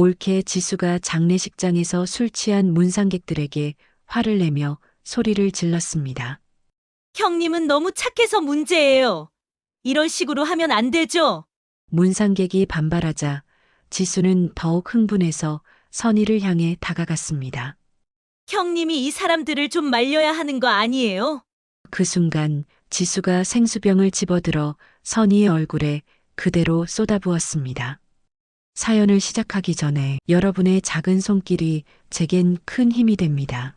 올케 지수가 장례식장에서 술 취한 문상객들에게 화를 내며 소리를 질렀습니다. 형님은 너무 착해서 문제예요. 이런 식으로 하면 안 되죠? 문상객이 반발하자 지수는 더욱 흥분해서 선희를 향해 다가갔습니다. 형님이 이 사람들을 좀 말려야 하는 거 아니에요? 그 순간 지수가 생수병을 집어들어 선희의 얼굴에 그대로 쏟아부었습니다. 사연을 시작하기 전에 여러분의 작은 손길이 제겐 큰 힘이 됩니다.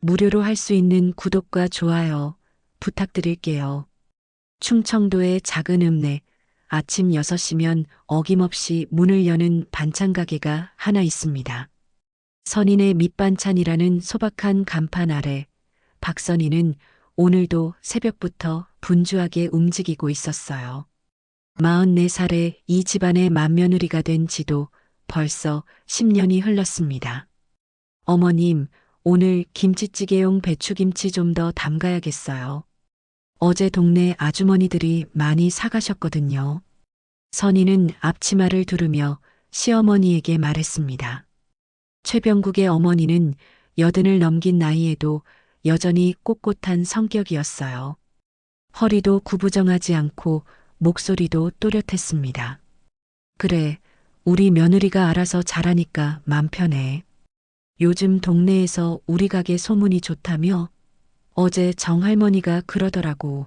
무료로 할 수 있는 구독과 좋아요 부탁드릴게요. 충청도의 작은 읍내 아침 6시면 어김없이 문을 여는 반찬 가게가 하나 있습니다. 선인의 밑반찬이라는 소박한 간판 아래 박선희는 오늘도 새벽부터 분주하게 움직이고 있었어요. 44살에 이 집안의 맏며느리가 된 지도 벌써 10년이 흘렀습니다. 어머님, 오늘 김치찌개용 배추김치 좀 더 담가야겠어요. 어제 동네 아주머니들이 많이 사가셨거든요. 선희는 앞치마를 두르며 시어머니에게 말했습니다. 최병국의 어머니는 80을 넘긴 나이에도 여전히 꼿꼿한 성격이었어요. 허리도 구부정하지 않고 목소리도 또렷했습니다. 그래, 우리 며느리가 알아서 잘하니까 맘 편해. 요즘 동네에서 우리 가게 소문이 좋다며? 어제 정할머니가 그러더라고.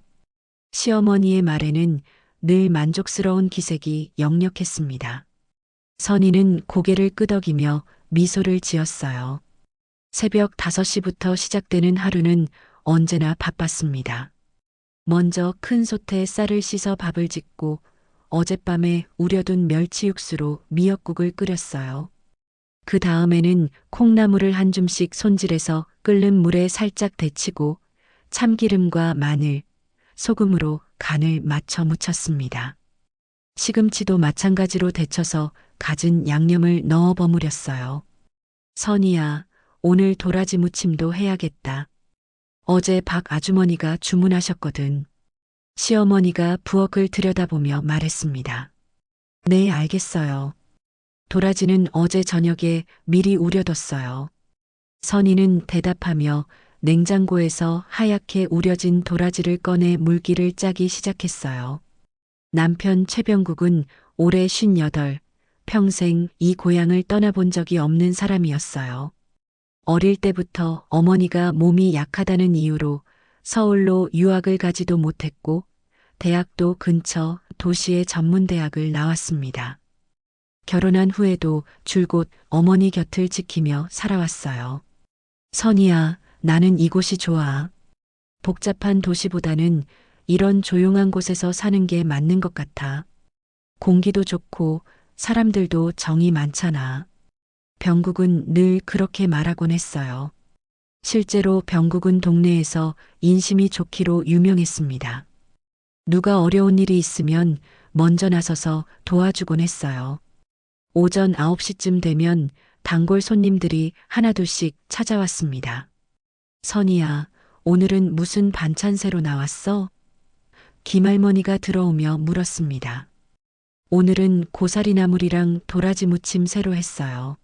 시어머니의 말에는 늘 만족스러운 기색이 역력했습니다. 선희는 고개를 끄덕이며 미소를 지었어요. 새벽 5시부터 시작되는 하루는 언제나 바빴습니다. 먼저 큰 솥에 쌀을 씻어 밥을 짓고 어젯밤에 우려둔 멸치 육수로 미역국을 끓였어요. 그 다음에는 콩나물을 한 줌씩 손질해서 끓는 물에 살짝 데치고 참기름과 마늘, 소금으로 간을 맞춰 무쳤습니다. 시금치도 마찬가지로 데쳐서 갖은 양념을 넣어 버무렸어요. 선희야, 오늘 도라지 무침도 해야겠다. 어제 박 아주머니가 주문하셨거든. 시어머니가 부엌을 들여다보며 말했습니다. 네, 알겠어요. 도라지는 어제 저녁에 미리 우려뒀어요. 선희는 대답하며 냉장고에서 하얗게 우려진 도라지를 꺼내 물기를 짜기 시작했어요. 남편 최병국은 올해 58, 평생 이 고향을 떠나본 적이 없는 사람이었어요. 어릴 때부터 어머니가 몸이 약하다는 이유로 서울로 유학을 가지도 못했고 대학도 근처 도시의 전문대학을 나왔습니다. 결혼한 후에도 줄곧 어머니 곁을 지키며 살아왔어요. 선희야, 나는 이곳이 좋아. 복잡한 도시보다는 이런 조용한 곳에서 사는 게 맞는 것 같아. 공기도 좋고 사람들도 정이 많잖아. 병국은 늘 그렇게 말하곤 했어요. 실제로 병국은 동네에서 인심이 좋기로 유명했습니다. 누가 어려운 일이 있으면 먼저 나서서 도와주곤 했어요. 오전 9시쯤 되면 단골 손님들이 하나둘씩 찾아왔습니다. 선희야, 오늘은 무슨 반찬 새로 나왔어? 김할머니가 들어오며 물었습니다. 오늘은 고사리 나물이랑 도라지 무침 새로 했어요.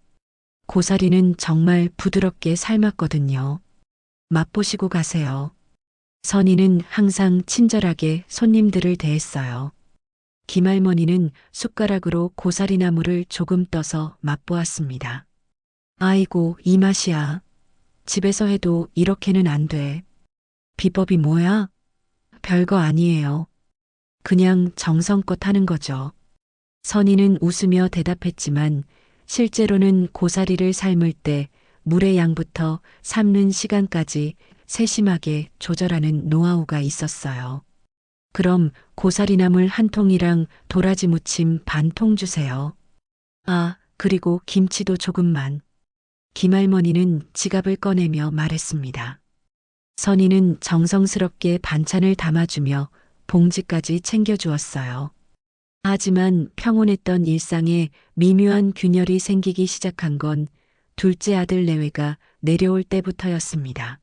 고사리는 정말 부드럽게 삶았거든요. 맛보시고 가세요. 선희는 항상 친절하게 손님들을 대했어요. 김할머니는 숟가락으로 고사리 나물을 조금 떠서 맛보았습니다. 아이고, 이 맛이야. 집에서 해도 이렇게는 안 돼. 비법이 뭐야? 별거 아니에요. 그냥 정성껏 하는 거죠. 선희는 웃으며 대답했지만 실제로는 고사리를 삶을 때 물의 양부터 삶는 시간까지 세심하게 조절하는 노하우가 있었어요. 그럼 고사리 나물 한 통이랑 도라지 무침 반 통 주세요. 아, 그리고 김치도 조금만. 김할머니는 지갑을 꺼내며 말했습니다. 선희는 정성스럽게 반찬을 담아주며 봉지까지 챙겨주었어요. 하지만 평온했던 일상에 미묘한 균열이 생기기 시작한 건 둘째 아들 내외가 내려올 때부터였습니다.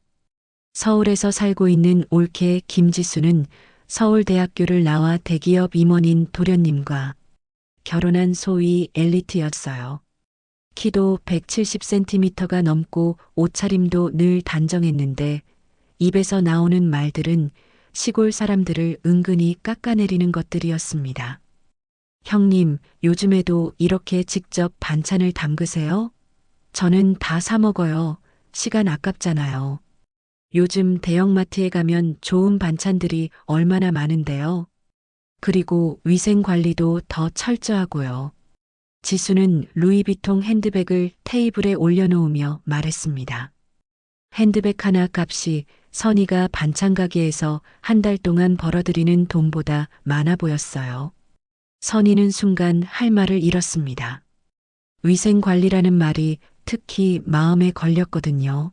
서울에서 살고 있는 올케 김지수는 서울대학교를 나와 대기업 임원인 도련님과 결혼한 소위 엘리트였어요. 키도 170cm가 넘고 옷차림도 늘 단정했는데 입에서 나오는 말들은 시골 사람들을 은근히 깎아내리는 것들이었습니다. 형님, 요즘에도 이렇게 직접 반찬을 담그세요? 저는 다 사 먹어요. 시간 아깝잖아요. 요즘 대형마트에 가면 좋은 반찬들이 얼마나 많은데요. 그리고 위생 관리도 더 철저하고요. 지수는 루이비통 핸드백을 테이블에 올려놓으며 말했습니다. 핸드백 하나 값이 선이가 반찬 가게에서 한 달 동안 벌어들이는 돈보다 많아 보였어요. 선이는 순간 할 말을 잃었습니다. 위생 관리라는 말이 특히 마음에 걸렸거든요.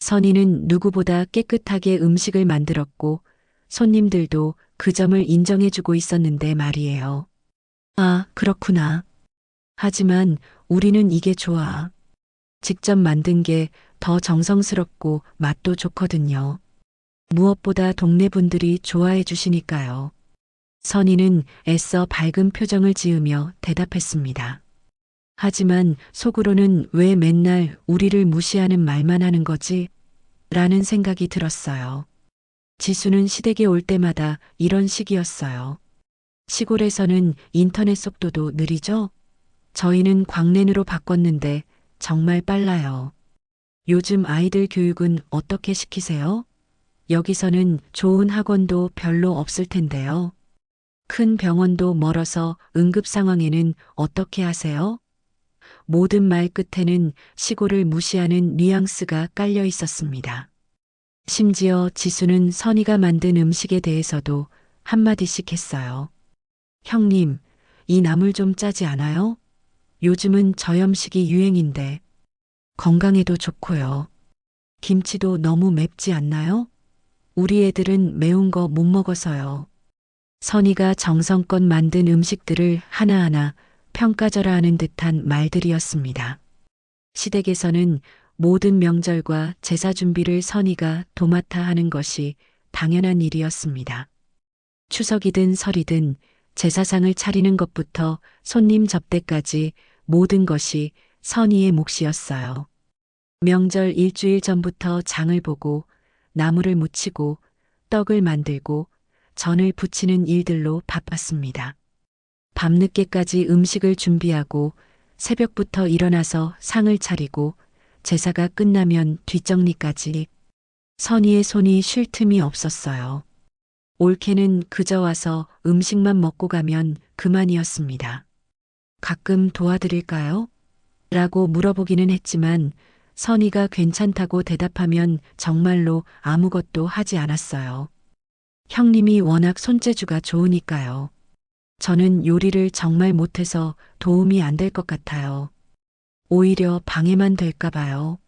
선이는 누구보다 깨끗하게 음식을 만들었고 손님들도 그 점을 인정해주고 있었는데 말이에요. 아, 그렇구나. 하지만 우리는 이게 좋아. 직접 만든 게 더 정성스럽고 맛도 좋거든요. 무엇보다 동네 분들이 좋아해 주시니까요. 선이는 애써 밝은 표정을 지으며 대답했습니다. 하지만 속으로는 왜 맨날 우리를 무시하는 말만 하는 거지? 라는 생각이 들었어요. 지수는 시댁에 올 때마다 이런 식이었어요. 시골에서는 인터넷 속도도 느리죠? 저희는 광랜으로 바꿨는데 정말 빨라요. 요즘 아이들 교육은 어떻게 시키세요? 여기서는 좋은 학원도 별로 없을 텐데요. 큰 병원도 멀어서 응급 상황에는 어떻게 하세요? 모든 말 끝에는 시골을 무시하는 뉘앙스가 깔려 있었습니다. 심지어 지수는 선이가 만든 음식에 대해서도 한마디씩 했어요. 형님, 이 나물 좀 짜지 않아요? 요즘은 저염식이 유행인데 건강에도 좋고요. 김치도 너무 맵지 않나요? 우리 애들은 매운 거 못 먹어서요. 선이가 정성껏 만든 음식들을 하나하나 평가절하하는 듯한 말들이었습니다. 시댁에서는 모든 명절과 제사 준비를 선이가 도맡아 하는 것이 당연한 일이었습니다. 추석이든 설이든 제사상을 차리는 것부터 손님 접대까지 모든 것이 선이의 몫이었어요. 명절 일주일 전부터 장을 보고 나물을 무치고 떡을 만들고 전을 부치는 일들로 바빴습니다. 밤늦게까지 음식을 준비하고 새벽부터 일어나서 상을 차리고 제사가 끝나면 뒷정리까지 선이의 손이 쉴 틈이 없었어요. 올케는 그저 와서 음식만 먹고 가면 그만이었습니다. 가끔 도와드릴까요? 라고 물어보기는 했지만 선이가 괜찮다고 대답하면 정말로 아무것도 하지 않았어요. 형님이 워낙 손재주가 좋으니까요. 저는 요리를 정말 못해서 도움이 안 될 것 같아요. 오히려 방해만 될까 봐요.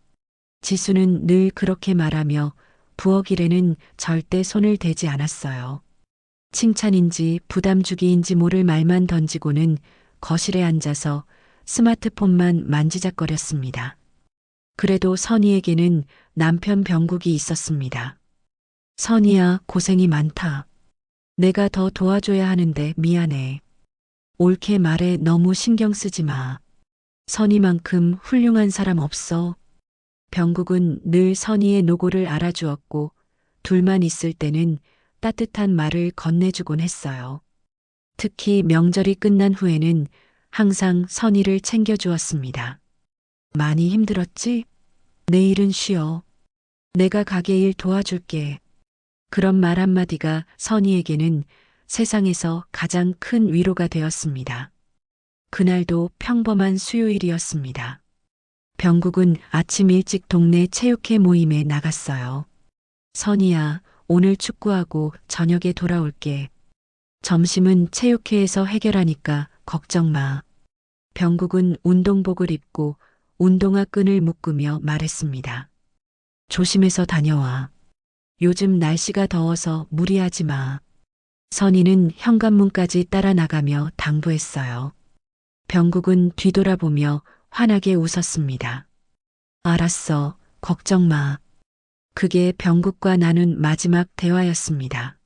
지수는 늘 그렇게 말하며 부엌 일에는 절대 손을 대지 않았어요. 칭찬인지 부담 주기인지 모를 말만 던지고는 거실에 앉아서 스마트폰만 만지작거렸습니다. 그래도 선희에게는 남편 병국이 있었습니다. 선희야, 고생이 많다. 내가 더 도와줘야 하는데 미안해. 옳게 말해 너무 신경 쓰지 마. 선희만큼 훌륭한 사람 없어. 병국은 늘 선희의 노고를 알아주었고 둘만 있을 때는 따뜻한 말을 건네주곤 했어요. 특히 명절이 끝난 후에는 항상 선희를 챙겨주었습니다. 많이 힘들었지? 내일은 쉬어. 내가 가게 일 도와줄게. 그런 말 한마디가 선희에게는 세상에서 가장 큰 위로가 되었습니다. 그날도 평범한 수요일이었습니다. 병국은 아침 일찍 동네 체육회 모임에 나갔어요. 선희야, 오늘 축구하고 저녁에 돌아올게. 점심은 체육회에서 해결하니까 걱정 마. 병국은 운동복을 입고 운동화 끈을 묶으며 말했습니다. 조심해서 다녀와. 요즘 날씨가 더워서 무리하지 마. 선희는 현관문까지 따라 나가며 당부했어요. 병국은 뒤돌아보며 환하게 웃었습니다. 알았어, 걱정 마. 그게 병국과 나눈 마지막 대화였습니다.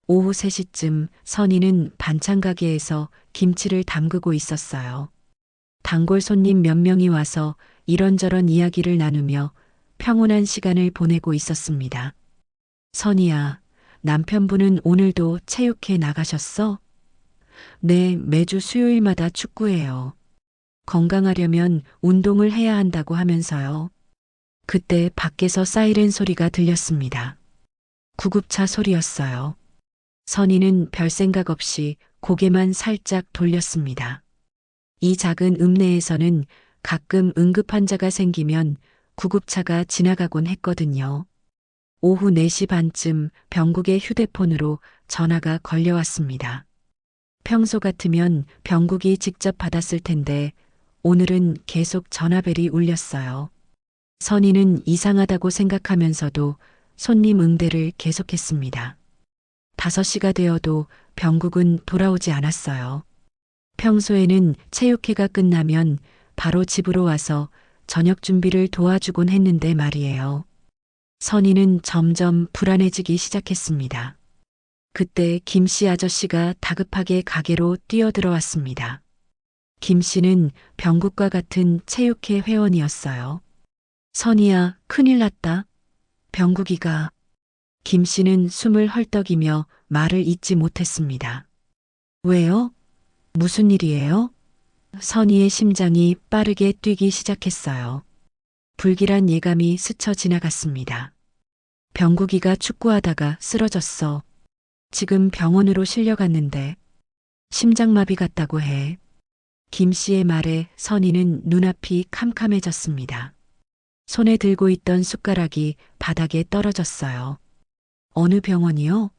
오후 3시쯤 선희는 반찬 가게에서 김치를 담그고 있었어요. 단골 손님 몇 명이 와서 이런저런 이야기를 나누며 평온한 시간을 보내고 있었습니다. 선이야, 남편분은 오늘도 체육회 나가셨어? 네, 매주 수요일마다 축구해요. 건강하려면 운동을 해야 한다고 하면서요. 그때 밖에서 사이렌 소리가 들렸습니다. 구급차 소리였어요. 선희는 별 생각 없이 고개만 살짝 돌렸습니다. 이 작은 읍내에서는 가끔 응급환자가 생기면 구급차가 지나가곤 했거든요. 오후 4시 반쯤 병국의 휴대폰으로 전화가 걸려왔습니다. 평소 같으면 병국이 직접 받았을 텐데 오늘은 계속 전화벨이 울렸어요. 선희는 이상하다고 생각하면서도 손님 응대를 계속했습니다. 5시가 되어도 병국은 돌아오지 않았어요. 평소에는 체육회가 끝나면 바로 집으로 와서 저녁 준비를 도와주곤 했는데 말이에요. 선희는 점점 불안해지기 시작했습니다. 그때 김씨 아저씨가 다급하게 가게로 뛰어들어왔습니다. 김씨는 병국과 같은 체육회 회원이었어요. 선희야, 큰일 났다. 병국이가. 김씨는 숨을 헐떡이며 말을 잇지 못했습니다. 왜요? 무슨 일이에요? 선희의 심장이 빠르게 뛰기 시작했어요. 불길한 예감이 스쳐 지나갔습니다. 병국이가 축구하다가 쓰러졌어. 지금 병원으로 실려갔는데 심장마비 같다고 해. 김 씨의 말에 선희는 눈앞이 캄캄해졌습니다. 손에 들고 있던 숟가락이 바닥에 떨어졌어요. 어느 병원이요?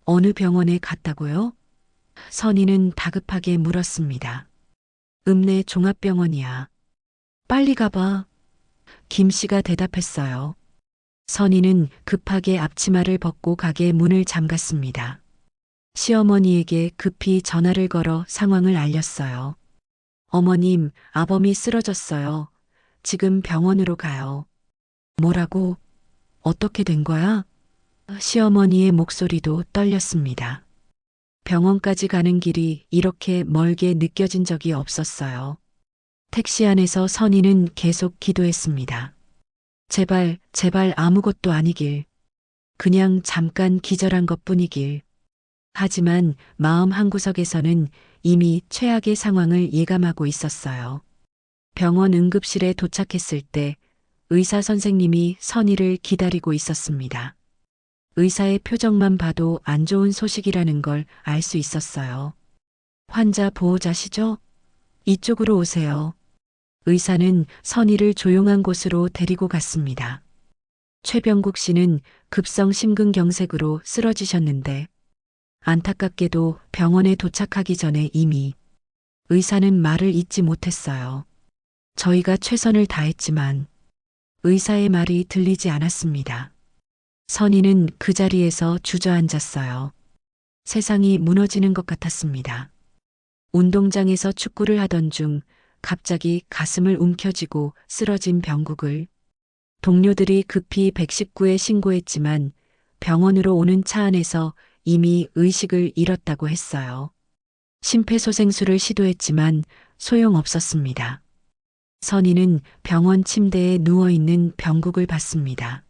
어느 병원에 갔다고요? 선희는 다급하게 물었습니다. 읍내 종합병원이야. 빨리 가봐. 김 씨가 대답했어요. 선희는 급하게 앞치마를 벗고 가게 문을 잠갔습니다. 시어머니에게 급히 전화를 걸어 상황을 알렸어요. 어머님, 아범이 쓰러졌어요. 지금 병원으로 가요. 뭐라고? 어떻게 된 거야? 시어머니의 목소리도 떨렸습니다. 병원까지 가는 길이 이렇게 멀게 느껴진 적이 없었어요. 택시 안에서 선희는 계속 기도했습니다. 제발, 제발 아무것도 아니길. 그냥 잠깐 기절한 것뿐이길. 하지만 마음 한구석에서는 이미 최악의 상황을 예감하고 있었어요. 병원 응급실에 도착했을 때 의사 선생님이 선희를 기다리고 있었습니다. 의사의 표정만 봐도 안 좋은 소식이라는 걸 알 수 있었어요. 환자 보호자시죠? 이쪽으로 오세요. 의사는 선희를 조용한 곳으로 데리고 갔습니다. 최병국 씨는 급성 심근경색으로 쓰러지셨는데 안타깝게도 병원에 도착하기 전에 이미 의사는 말을 잇지 못했어요. 저희가 최선을 다했지만 의사의 말이 들리지 않았습니다. 선희는 그 자리에서 주저앉았어요. 세상이 무너지는 것 같았습니다. 운동장에서 축구를 하던 중 갑자기 가슴을 움켜쥐고 쓰러진 병국을 동료들이 급히 119에 신고했지만 병원으로 오는 차 안에서 이미 의식을 잃었다고 했어요. 심폐소생술을 시도했지만 소용없었습니다. 선희는 병원 침대에 누워있는 병국을 봤습니다.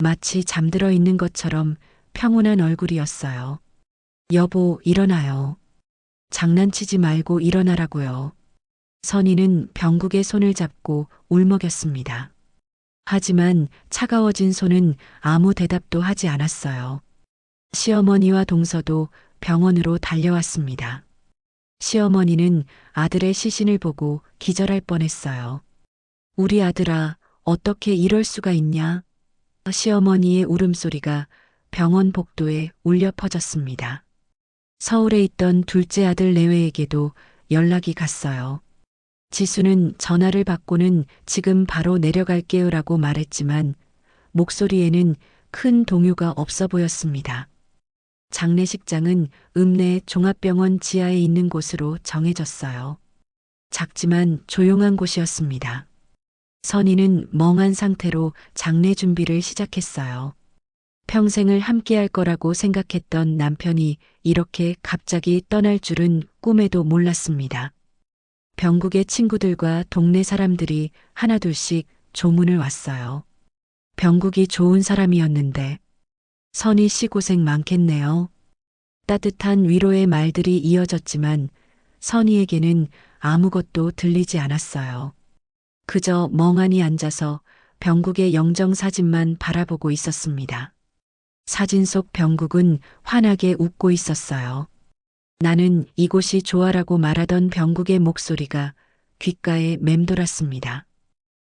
마치 잠들어 있는 것처럼 평온한 얼굴이었어요. 여보, 일어나요. 장난치지 말고 일어나라고요. 선희는 병국의 손을 잡고 울먹였습니다. 하지만 차가워진 손은 아무 대답도 하지 않았어요. 시어머니와 동서도 병원으로 달려왔습니다. 시어머니는 아들의 시신을 보고 기절할 뻔했어요. 우리 아들아, 어떻게 이럴 수가 있냐? 시어머니의 울음소리가 병원 복도에 울려 퍼졌습니다. 서울에 있던 둘째 아들 내외에게도 연락이 갔어요. 지수는 전화를 받고는 지금 바로 내려갈게요라고 말했지만 목소리에는 큰 동요가 없어 보였습니다. 장례식장은 읍내 종합병원 지하에 있는 곳으로 정해졌어요. 작지만 조용한 곳이었습니다. 선희는 멍한 상태로 장례 준비를 시작했어요. 평생을 함께할 거라고 생각했던 남편이 이렇게 갑자기 떠날 줄은 꿈에도 몰랐습니다. 병국의 친구들과 동네 사람들이 하나둘씩 조문을 왔어요. 병국이 좋은 사람이었는데 선희 씨 고생 많겠네요. 따뜻한 위로의 말들이 이어졌지만 선희에게는 아무것도 들리지 않았어요. 그저 멍하니 앉아서 병국의 영정사진만 바라보고 있었습니다. 사진 속 병국은 환하게 웃고 있었어요. 나는 이곳이 좋아라고 말하던 병국의 목소리가 귓가에 맴돌았습니다.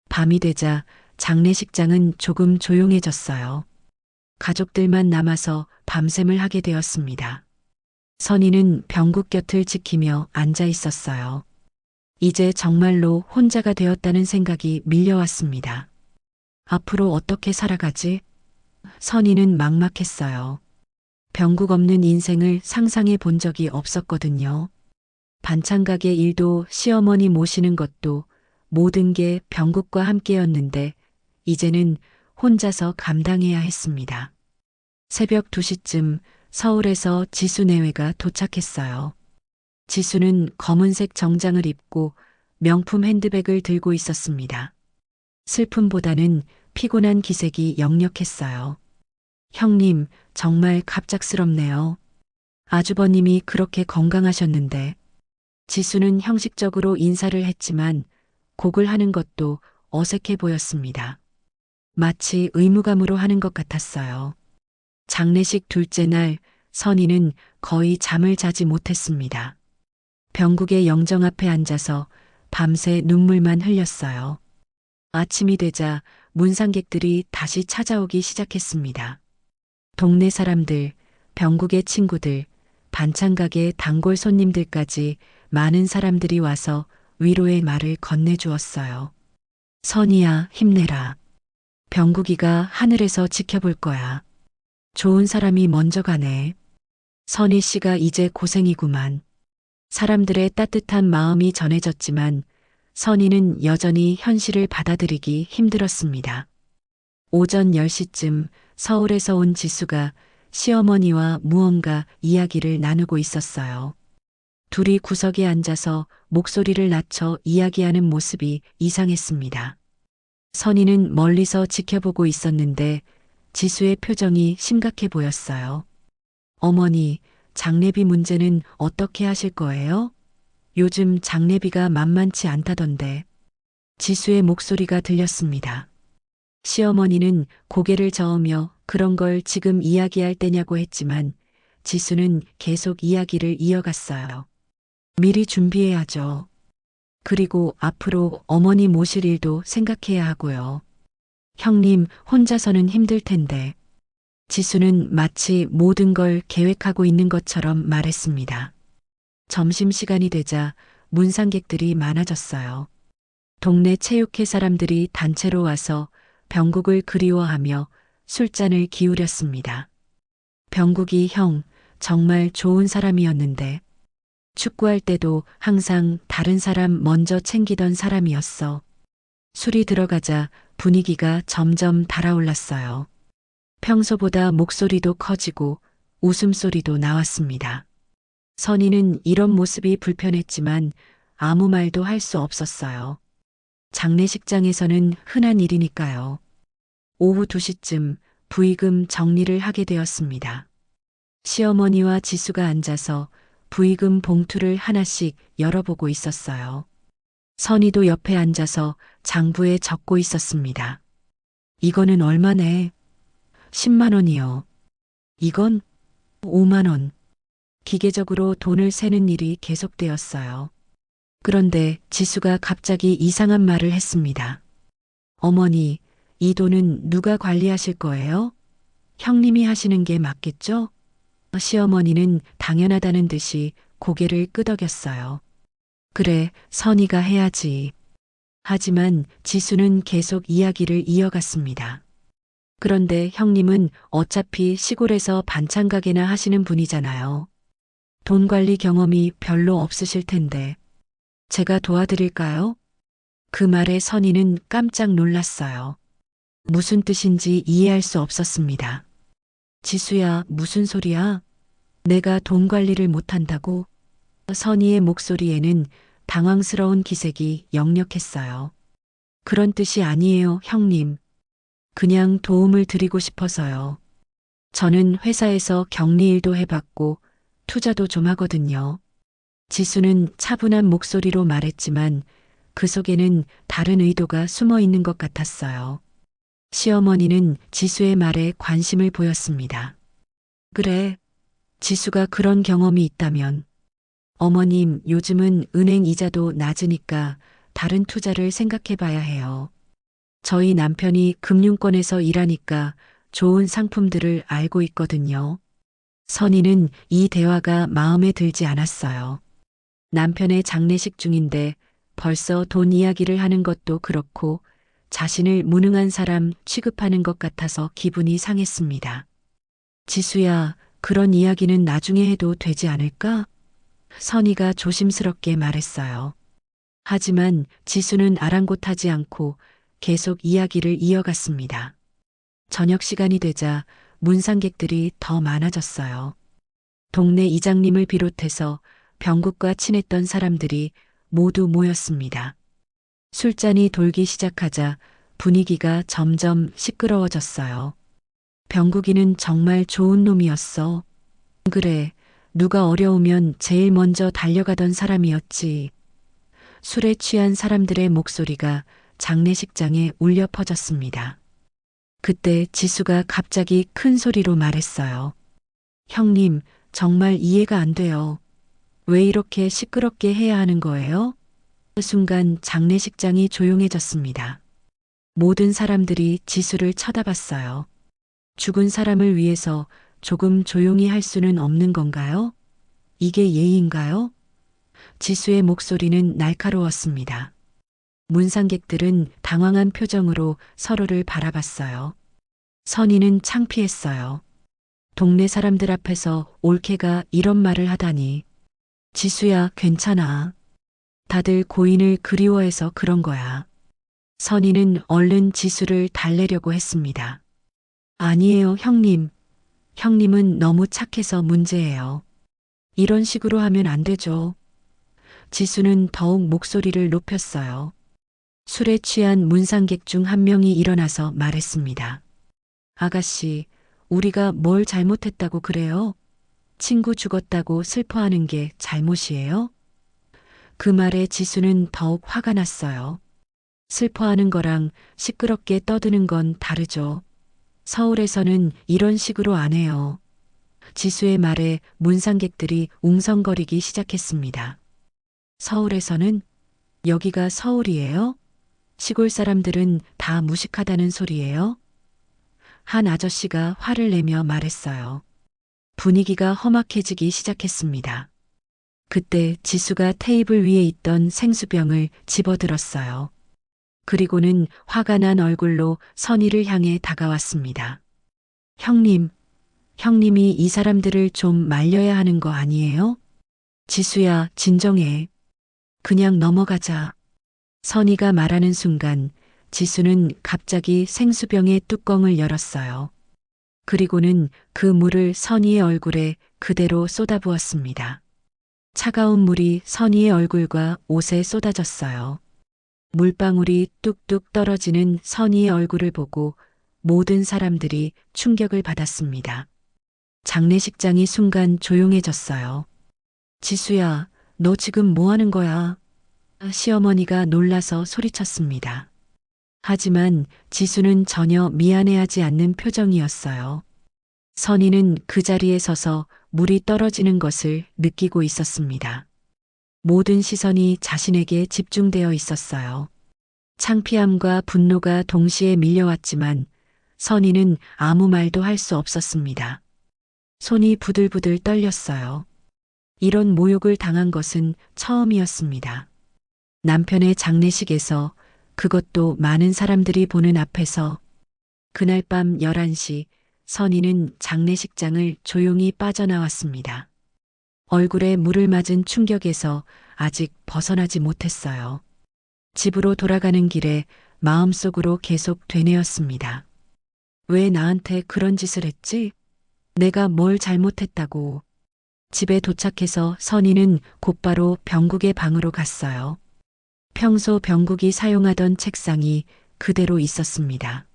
밤이 되자 장례식장은 조금 조용해졌어요. 가족들만 남아서 밤샘을 하게 되었습니다. 선희는 병국 곁을 지키며 앉아 있었어요. 이제 정말로 혼자가 되었다는 생각이 밀려왔습니다. 앞으로 어떻게 살아가지? 선희는 막막했어요. 병국 없는 인생을 상상해 본 적이 없었거든요. 반찬가게 일도 시어머니 모시는 것도 모든 게 병국과 함께였는데 이제는 혼자서 감당해야 했습니다. 새벽 2시쯤 서울에서 지수 내외가 도착했어요. 지수는 검은색 정장을 입고 명품 핸드백을 들고 있었습니다. 슬픔보다는 피곤한 기색이 역력했어요. 형님, 정말 갑작스럽네요. 아주버님이 그렇게 건강하셨는데. 지수는 형식적으로 인사를 했지만 곡을 하는 것도 어색해 보였습니다. 마치 의무감으로 하는 것 같았어요. 장례식 둘째 날 선희는 거의 잠을 자지 못했습니다. 병국의 영정 앞에 앉아서 밤새 눈물만 흘렸어요. 아침이 되자 문상객들이 다시 찾아오기 시작했습니다. 동네 사람들, 병국의 친구들, 반찬가게 단골 손님들까지 많은 사람들이 와서 위로의 말을 건네주었어요. 선희야, 힘내라. 병국이가 하늘에서 지켜볼 거야. 좋은 사람이 먼저 가네. 선희 씨가 이제 고생이구만. 사람들의 따뜻한 마음이 전해졌지만 선희는 여전히 현실을 받아들이기 힘들었습니다. 오전 10시쯤 서울에서 온 지수가 시어머니와 무언가 이야기를 나누고 있었어요. 둘이 구석에 앉아서 목소리를 낮춰 이야기하는 모습이 이상했습니다. 선희는 멀리서 지켜보고 있었는데 지수의 표정이 심각해 보였어요. 어머니, 장례비 문제는 어떻게 하실 거예요? 요즘 장례비가 만만치 않다던데. 지수의 목소리가 들렸습니다. 시어머니는 고개를 저으며 그런 걸 지금 이야기할 때냐고 했지만 지수는 계속 이야기를 이어갔어요. 미리 준비해야죠. 그리고 앞으로 어머니 모실 일도 생각해야 하고요. 형님 혼자서는 힘들 텐데. 지수는 마치 모든 걸 계획하고 있는 것처럼 말했습니다. 점심시간이 되자 문상객들이 많아졌어요. 동네 체육회 사람들이 단체로 와서 병국을 그리워하며 술잔을 기울였습니다. 병국이 형, 정말 좋은 사람이었는데. 축구할 때도 항상 다른 사람 먼저 챙기던 사람이었어. 술이 들어가자 분위기가 점점 달아올랐어요. 평소보다 목소리도 커지고 웃음소리도 나왔습니다. 선희는 이런 모습이 불편했지만 아무 말도 할 수 없었어요. 장례식장에서는 흔한 일이니까요. 오후 2시쯤 부의금 정리를 하게 되었습니다. 시어머니와 지수가 앉아서 부의금 봉투를 하나씩 열어보고 있었어요. 선희도 옆에 앉아서 장부에 적고 있었습니다. 이거는 얼마네? 10만 원이요. 이건 5만 원. 기계적으로 돈을 세는 일이 계속되었어요. 그런데 지수가 갑자기 이상한 말을 했습니다. 어머니, 이 돈은 누가 관리하실 거예요? 형님이 하시는 게 맞겠죠? 시어머니는 당연하다는 듯이 고개를 끄덕였어요. 그래, 선희가 해야지. 하지만 지수는 계속 이야기를 이어갔습니다. 그런데 형님은 어차피 시골에서 반찬 가게나 하시는 분이잖아요. 돈 관리 경험이 별로 없으실 텐데. 제가 도와드릴까요? 그 말에 선희는 깜짝 놀랐어요. 무슨 뜻인지 이해할 수 없었습니다. 지수야, 무슨 소리야? 내가 돈 관리를 못한다고? 선희의 목소리에는 당황스러운 기색이 역력했어요. 그런 뜻이 아니에요, 형님. 그냥 도움을 드리고 싶어서요. 저는 회사에서 격리일도 해봤고 투자도 좀 하거든요. 지수는 차분한 목소리로 말했지만 그 속에는 다른 의도가 숨어 있는 것 같았어요. 시어머니는 지수의 말에 관심을 보였습니다. 그래, 지수가 그런 경험이 있다면 어머님, 요즘은 은행 이자도 낮으니까 다른 투자를 생각해 봐야 해요. 저희 남편이 금융권에서 일하니까 좋은 상품들을 알고 있거든요. 선희는 이 대화가 마음에 들지 않았어요. 남편의 장례식 중인데 벌써 돈 이야기를 하는 것도 그렇고 자신을 무능한 사람 취급하는 것 같아서 기분이 상했습니다. 지수야, 그런 이야기는 나중에 해도 되지 않을까? 선희가 조심스럽게 말했어요. 하지만 지수는 아랑곳하지 않고 계속 이야기를 이어갔습니다. 저녁 시간이 되자 문상객들이 더 많아졌어요. 동네 이장님을 비롯해서 병국과 친했던 사람들이 모두 모였습니다. 술잔이 돌기 시작하자 분위기가 점점 시끄러워졌어요. 병국이는 정말 좋은 놈이었어. 그래, 누가 어려우면 제일 먼저 달려가던 사람이었지. 술에 취한 사람들의 목소리가 장례식장에 울려 퍼졌습니다. 그때 지수가 갑자기 큰 소리로 말했어요. 형님, 정말 이해가 안 돼요. 왜 이렇게 시끄럽게 해야 하는 거예요? 그 순간 장례식장이 조용해졌습니다. 모든 사람들이 지수를 쳐다봤어요. 죽은 사람을 위해서 조금 조용히 할 수는 없는 건가요? 이게 예의인가요? 지수의 목소리는 날카로웠습니다. 문상객들은 당황한 표정으로 서로를 바라봤어요. 선희는 창피했어요. 동네 사람들 앞에서 올케가 이런 말을 하다니. 지수야, 괜찮아. 다들 고인을 그리워해서 그런 거야. 선희는 얼른 지수를 달래려고 했습니다. 아니에요, 형님. 형님은 너무 착해서 문제예요. 이런 식으로 하면 안 되죠. 지수는 더욱 목소리를 높였어요. 술에 취한 문상객 중 한 명이 일어나서 말했습니다. 아가씨, 우리가 뭘 잘못했다고 그래요? 친구 죽었다고 슬퍼하는 게 잘못이에요? 그 말에 지수는 더욱 화가 났어요. 슬퍼하는 거랑 시끄럽게 떠드는 건 다르죠. 서울에서는 이런 식으로 안 해요. 지수의 말에 문상객들이 웅성거리기 시작했습니다. 서울에서는? 여기가 서울이에요? 시골 사람들은 다 무식하다는 소리예요? 한 아저씨가 화를 내며 말했어요. 분위기가 험악해지기 시작했습니다. 그때 지수가 테이블 위에 있던 생수병을 집어들었어요. 그리고는 화가 난 얼굴로 선희를 향해 다가왔습니다. 형님, 형님이 이 사람들을 좀 말려야 하는 거 아니에요? 지수야, 진정해. 그냥 넘어가자. 선희가 말하는 순간 지수는 갑자기 생수병의 뚜껑을 열었어요. 그리고는 그 물을 선희의 얼굴에 그대로 쏟아부었습니다. 차가운 물이 선희의 얼굴과 옷에 쏟아졌어요. 물방울이 뚝뚝 떨어지는 선희의 얼굴을 보고 모든 사람들이 충격을 받았습니다. 장례식장이 순간 조용해졌어요. 지수야, 너 지금 뭐 하는 거야? 시어머니가 놀라서 소리쳤습니다. 하지만 지수는 전혀 미안해하지 않는 표정이었어요. 선희는 그 자리에 서서 물이 떨어지는 것을 느끼고 있었습니다. 모든 시선이 자신에게 집중되어 있었어요. 창피함과 분노가 동시에 밀려왔지만 선희는 아무 말도 할 수 없었습니다. 손이 부들부들 떨렸어요. 이런 모욕을 당한 것은 처음이었습니다. 남편의 장례식에서, 그것도 많은 사람들이 보는 앞에서. 그날 밤 11시 선희는 장례식장을 조용히 빠져나왔습니다. 얼굴에 물을 맞은 충격에서 아직 벗어나지 못했어요. 집으로 돌아가는 길에 마음속으로 계속 되뇌었습니다. 왜 나한테 그런 짓을 했지? 내가 뭘 잘못했다고. 집에 도착해서 선희는 곧바로 병국의 방으로 갔어요. 평소 병국이 사용하던 책상이 그대로 있었습니다.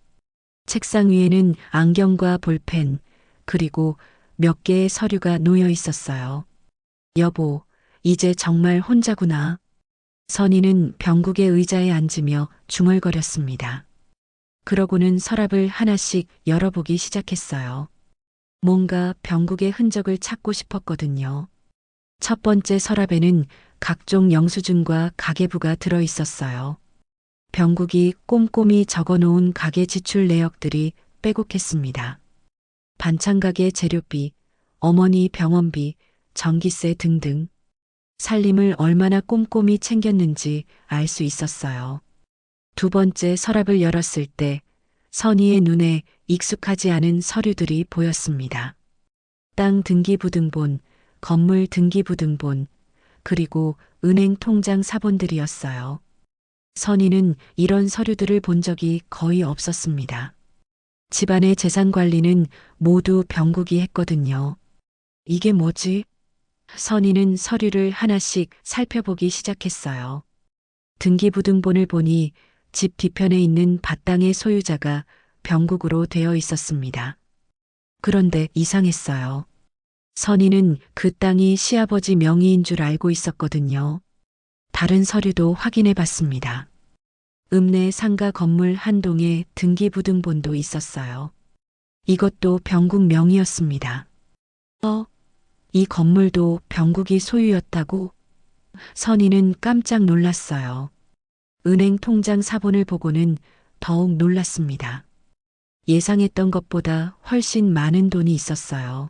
책상 위에는 안경과 볼펜, 그리고 몇 개의 서류가 놓여 있었어요. 여보, 이제 정말 혼자구나. 선희는 병국의 의자에 앉으며 중얼거렸습니다. 그러고는 서랍을 하나씩 열어보기 시작했어요. 뭔가 병국의 흔적을 찾고 싶었거든요. 첫 번째 서랍에는 각종 영수증과 가계부가 들어 있었어요. 병국이 꼼꼼히 적어놓은 가계 지출 내역들이 빼곡했습니다. 반찬 가게 재료비, 어머니 병원비, 전기세 등등. 살림을 얼마나 꼼꼼히 챙겼는지 알 수 있었어요. 두 번째 서랍을 열었을 때 선희의 눈에 익숙하지 않은 서류들이 보였습니다. 땅 등기부등본, 건물 등기부등본, 그리고 은행 통장 사본들이었어요. 선희는 이런 서류들을 본 적이 거의 없었습니다. 집안의 재산 관리는 모두 병국이 했거든요. 이게 뭐지? 선희는 서류를 하나씩 살펴보기 시작했어요. 등기부등본을 보니 집 뒤편에 있는 밭땅의 소유자가 병국으로 되어 있었습니다. 그런데 이상했어요. 선희는 그 땅이 시아버지 명의인 줄 알고 있었거든요. 다른 서류도 확인해 봤습니다. 읍내 상가 건물 한 동에 등기부등본도 있었어요. 이것도 병국 명의였습니다. 이 건물도 병국이 소유였다고? 선희는 깜짝 놀랐어요. 은행 통장 사본을 보고는 더욱 놀랐습니다. 예상했던 것보다 훨씬 많은 돈이 있었어요.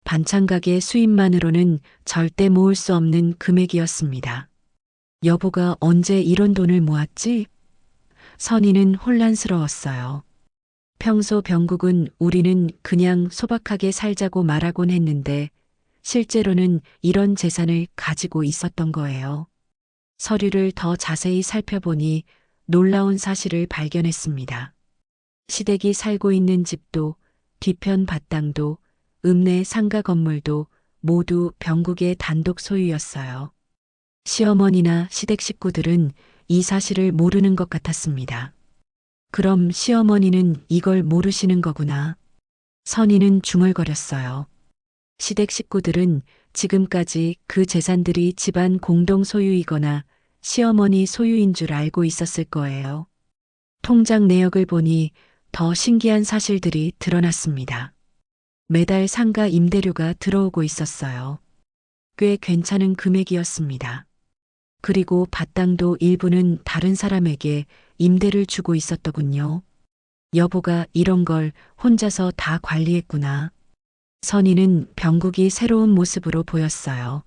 반찬 가게 수입만으로는 절대 모을 수 없는 금액이었습니다. 여보가 언제 이런 돈을 모았지? 선희는 혼란스러웠어요. 평소 병국은 우리는 그냥 소박하게 살자고 말하곤 했는데 실제로는 이런 재산을 가지고 있었던 거예요. 서류를 더 자세히 살펴보니 놀라운 사실을 발견했습니다. 시댁이 살고 있는 집도 뒤편 밭땅도 읍내 상가 건물도 모두 병국의 단독 소유였어요. 시어머니나 시댁 식구들은 이 사실을 모르는 것 같았습니다. 그럼 시어머니는 이걸 모르시는 거구나. 선희는 중얼거렸어요. 시댁 식구들은 지금까지 그 재산들이 집안 공동 소유이거나 시어머니 소유인 줄 알고 있었을 거예요. 통장 내역을 보니 더 신기한 사실들이 드러났습니다. 매달 상가 임대료가 들어오고 있었어요. 꽤 괜찮은 금액이었습니다. 그리고 밭땅도 일부는 다른 사람에게 임대를 주고 있었더군요. 여보가 이런 걸 혼자서 다 관리했구나. 선희는 병국이 새로운 모습으로 보였어요.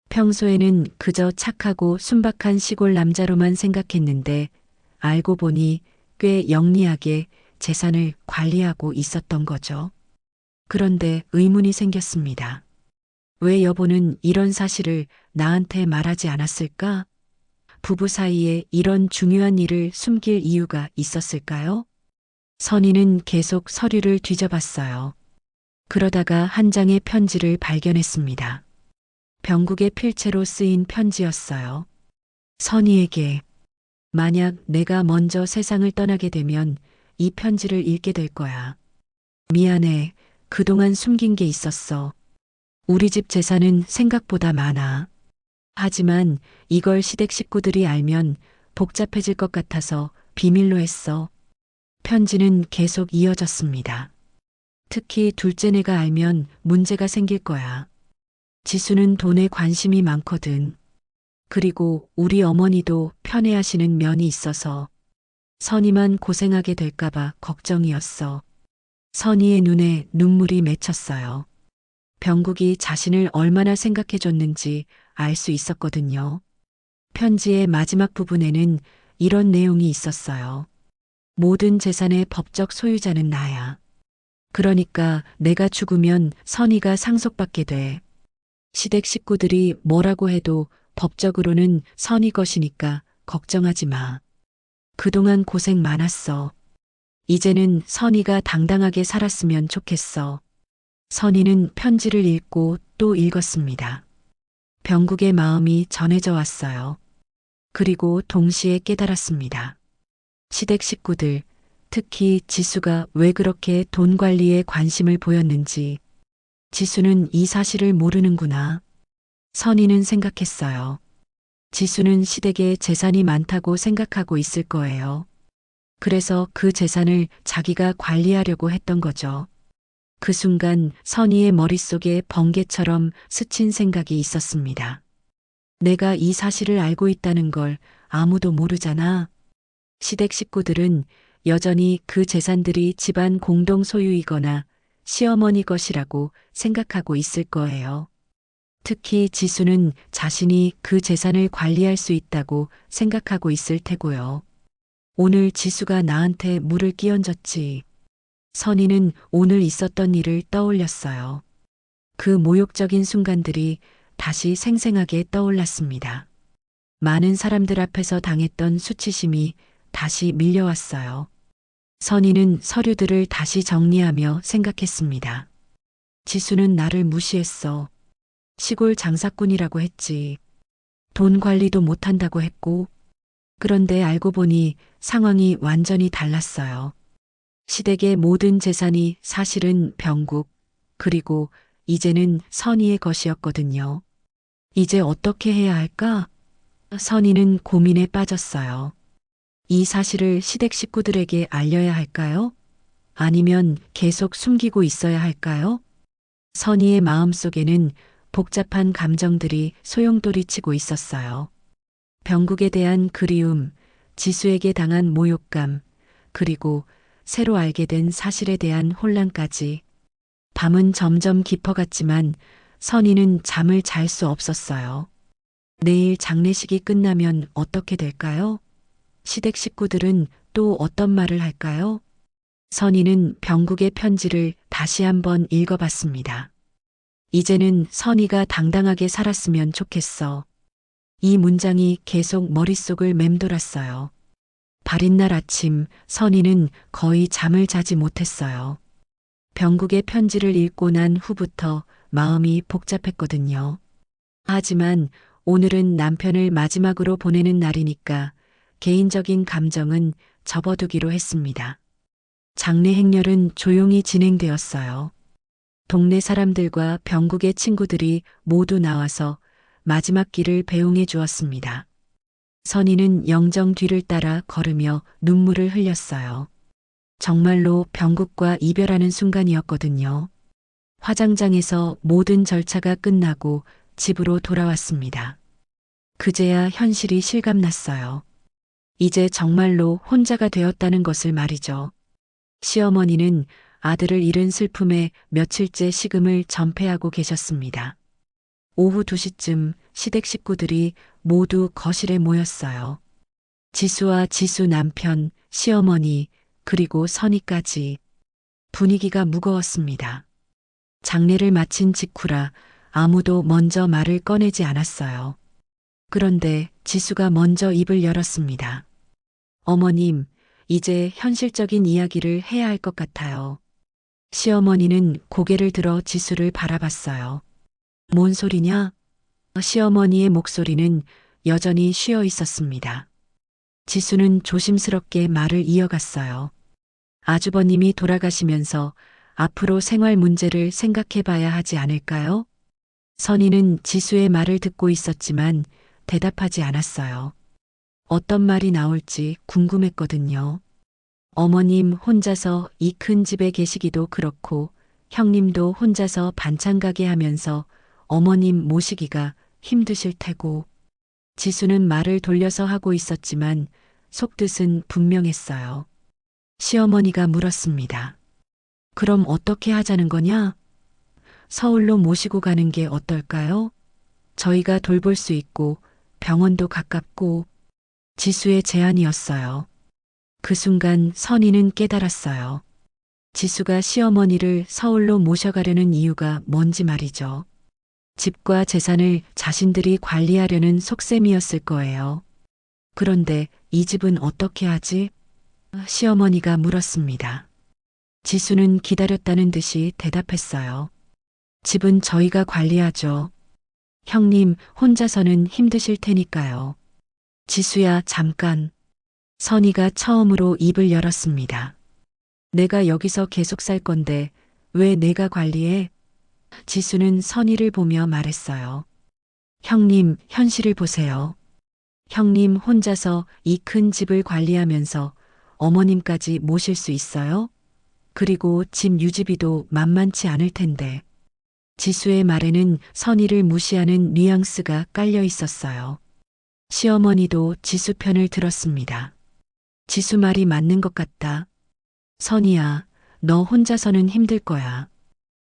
평소에는 그저 착하고 순박한 시골 남자로만 생각했는데 알고 보니 꽤 영리하게 재산을 관리하고 있었던 거죠. 그런데 의문이 생겼습니다. 왜 여보는 이런 사실을 나한테 말하지 않았을까? 부부 사이에 이런 중요한 일을 숨길 이유가 있었을까요? 선희는 계속 서류를 뒤져봤어요. 그러다가 한 장의 편지를 발견했습니다. 병국의 필체로 쓰인 편지였어요. 선희에게 만약 내가 먼저 세상을 떠나게 되면 이 편지를 읽게 될 거야. 미안해. 그동안 숨긴 게 있었어. 우리 집 재산은 생각보다 많아. 하지만 이걸 시댁 식구들이 알면 복잡해질 것 같아서 비밀로 했어. 편지는 계속 이어졌습니다. 특히 둘째네가 알면 문제가 생길 거야. 지수는 돈에 관심이 많거든. 그리고 우리 어머니도 편애하시는 면이 있어서 선희만 고생하게 될까봐 걱정이었어. 선희의 눈에 눈물이 맺혔어요. 병국이 자신을 얼마나 생각해줬는지 알 수 있었거든요. 편지의 마지막 부분에는 이런 내용이 있었어요. 모든 재산의 법적 소유자는 나야. 그러니까 내가 죽으면 선희가 상속받게 돼. 시댁 식구들이 뭐라고 해도 법적으로는 선희 것이니까 걱정하지 마. 그동안 고생 많았어. 이제는 선희가 당당하게 살았으면 좋겠어. 선희는 편지를 읽고 또 읽었습니다. 병국의 마음이 전해져 왔어요. 그리고 동시에 깨달았습니다. 시댁 식구들, 특히 지수가 왜 그렇게 돈 관리에 관심을 보였는지. 지수는 이 사실을 모르는구나. 선희는 생각했어요. 지수는 시댁에 재산이 많다고 생각하고 있을 거예요. 그래서 그 재산을 자기가 관리하려고 했던 거죠. 그 순간 선희의 머릿속에 번개처럼 스친 생각이 있었습니다. 내가 이 사실을 알고 있다는 걸 아무도 모르잖아. 시댁 식구들은 여전히 그 재산들이 집안 공동 소유이거나 시어머니 것이라고 생각하고 있을 거예요. 특히 지수는 자신이 그 재산을 관리할 수 있다고 생각하고 있을 테고요. 오늘 지수가 나한테 물을 끼얹었지. 선희는 오늘 있었던 일을 떠올렸어요. 그 모욕적인 순간들이 다시 생생하게 떠올랐습니다. 많은 사람들 앞에서 당했던 수치심이 다시 밀려왔어요. 선희는 서류들을 다시 정리하며 생각했습니다. 지수는 나를 무시했어. 시골 장사꾼이라고 했지. 돈 관리도 못한다고 했고. 그런데 알고 보니 상황이 완전히 달랐어요. 시댁의 모든 재산이 사실은 병국, 그리고 이제는 선희의 것이었거든요. 이제 어떻게 해야 할까? 선희는 고민에 빠졌어요. 이 사실을 시댁 식구들에게 알려야 할까요? 아니면 계속 숨기고 있어야 할까요? 선희의 마음속에는 복잡한 감정들이 소용돌이치고 있었어요. 병국에 대한 그리움, 지수에게 당한 모욕감, 그리고 새로 알게 된 사실에 대한 혼란까지. 밤은 점점 깊어갔지만 선희는 잠을 잘 수 없었어요. 내일 장례식이 끝나면 어떻게 될까요? 시댁 식구들은 또 어떤 말을 할까요? 선희는 병국의 편지를 다시 한번 읽어봤습니다. 이제는 선희가 당당하게 살았으면 좋겠어. 이 문장이 계속 머릿속을 맴돌았어요. 발인 날 아침 선희는 거의 잠을 자지 못했어요. 병국의 편지를 읽고 난 후부터 마음이 복잡했거든요. 하지만 오늘은 남편을 마지막으로 보내는 날이니까 개인적인 감정은 접어두기로 했습니다. 장례 행렬은 조용히 진행되었어요. 동네 사람들과 병국의 친구들이 모두 나와서 마지막 길을 배웅해 주었습니다. 선희는 영정 뒤를 따라 걸으며 눈물을 흘렸어요. 정말로 병국과 이별하는 순간이었거든요. 화장장에서 모든 절차가 끝나고 집으로 돌아왔습니다. 그제야 현실이 실감났어요. 이제 정말로 혼자가 되었다는 것을 말이죠. 시어머니는 아들을 잃은 슬픔에 며칠째 식음을 전폐하고 계셨습니다. 오후 2시쯤 시댁 식구들이 모두 거실에 모였어요. 지수와 지수 남편, 시어머니, 그리고 선희까지. 분위기가 무거웠습니다. 장례를 마친 직후라 아무도 먼저 말을 꺼내지 않았어요. 그런데 지수가 먼저 입을 열었습니다. 어머님, 이제 현실적인 이야기를 해야 할 것 같아요. 시어머니는 고개를 들어 지수를 바라봤어요. 뭔 소리냐? 시어머니의 목소리는 여전히 쉬어 있었습니다. 지수는 조심스럽게 말을 이어갔어요. 아주버님이 돌아가시면서 앞으로 생활 문제를 생각해 봐야 하지 않을까요? 선희는 지수의 말을 듣고 있었지만 대답하지 않았어요. 어떤 말이 나올지 궁금했거든요. 어머님 혼자서 이 큰 집에 계시기도 그렇고 형님도 혼자서 반찬 가게 하면서 어머님 모시기가 힘드실 테고. 지수는 말을 돌려서 하고 있었지만 속뜻은 분명했어요. 시어머니가 물었습니다. 그럼 어떻게 하자는 거냐? 서울로 모시고 가는 게 어떨까요? 저희가 돌볼 수 있고 병원도 가깝고. 지수의 제안이었어요. 그 순간 선희는 깨달았어요. 지수가 시어머니를 서울로 모셔가려는 이유가 뭔지 말이죠. 집과 재산을 자신들이 관리하려는 속셈이었을 거예요. 그런데 이 집은 어떻게 하지? 시어머니가 물었습니다. 지수는 기다렸다는 듯이 대답했어요. 집은 저희가 관리하죠. 형님, 혼자서는 힘드실 테니까요. 지수야, 잠깐. 선희가 처음으로 입을 열었습니다. 내가 여기서 계속 살 건데 왜 내가 관리해? 지수는 선희를 보며 말했어요. 형님, 현실을 보세요. 형님 혼자서 이 큰 집을 관리하면서 어머님까지 모실 수 있어요? 그리고 집 유지비도 만만치 않을 텐데. 지수의 말에는 선의를 무시하는 뉘앙스가 깔려 있었어요. 시어머니도 지수 편을 들었습니다. 지수 말이 맞는 것 같다. 선희야, 너 혼자서는 힘들 거야.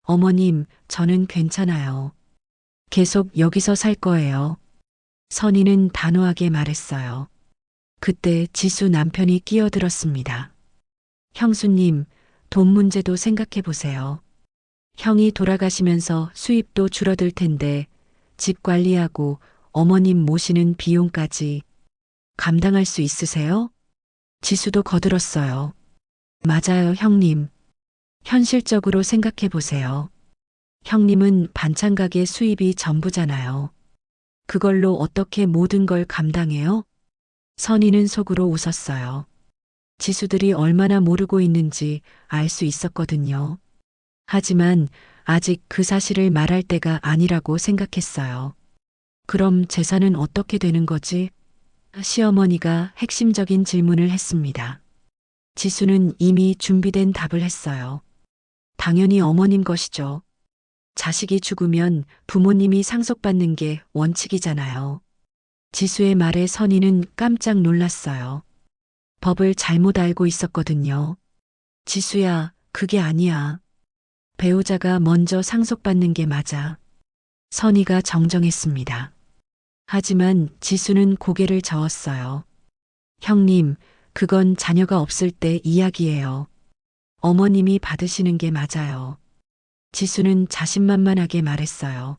어머님, 저는 괜찮아요. 계속 여기서 살 거예요. 선희는 단호하게 말했어요. 그때 지수 남편이 끼어들었습니다. 형수님, 돈 문제도 생각해 보세요. 형이 돌아가시면서 수입도 줄어들 텐데 집 관리하고 어머님 모시는 비용까지 감당할 수 있으세요? 지수도 거들었어요. 맞아요, 형님. 현실적으로 생각해 보세요. 형님은 반찬 가게 수입이 전부잖아요. 그걸로 어떻게 모든 걸 감당해요? 선희는 속으로 웃었어요. 지수들이 얼마나 모르고 있는지 알 수 있었거든요. 하지만 아직 그 사실을 말할 때가 아니라고 생각했어요. 그럼 재산은 어떻게 되는 거지? 시어머니가 핵심적인 질문을 했습니다. 지수는 이미 준비된 답을 했어요. 당연히 어머님 것이죠. 자식이 죽으면 부모님이 상속받는 게 원칙이잖아요. 지수의 말에 선희는 깜짝 놀랐어요. 법을 잘못 알고 있었거든요. 지수야, 그게 아니야. 배우자가 먼저 상속받는 게 맞아. 선희가 정정했습니다. 하지만 지수는 고개를 저었어요. 형님, 그건 자녀가 없을 때 이야기예요. 어머님이 받으시는 게 맞아요. 지수는 자신만만하게 말했어요.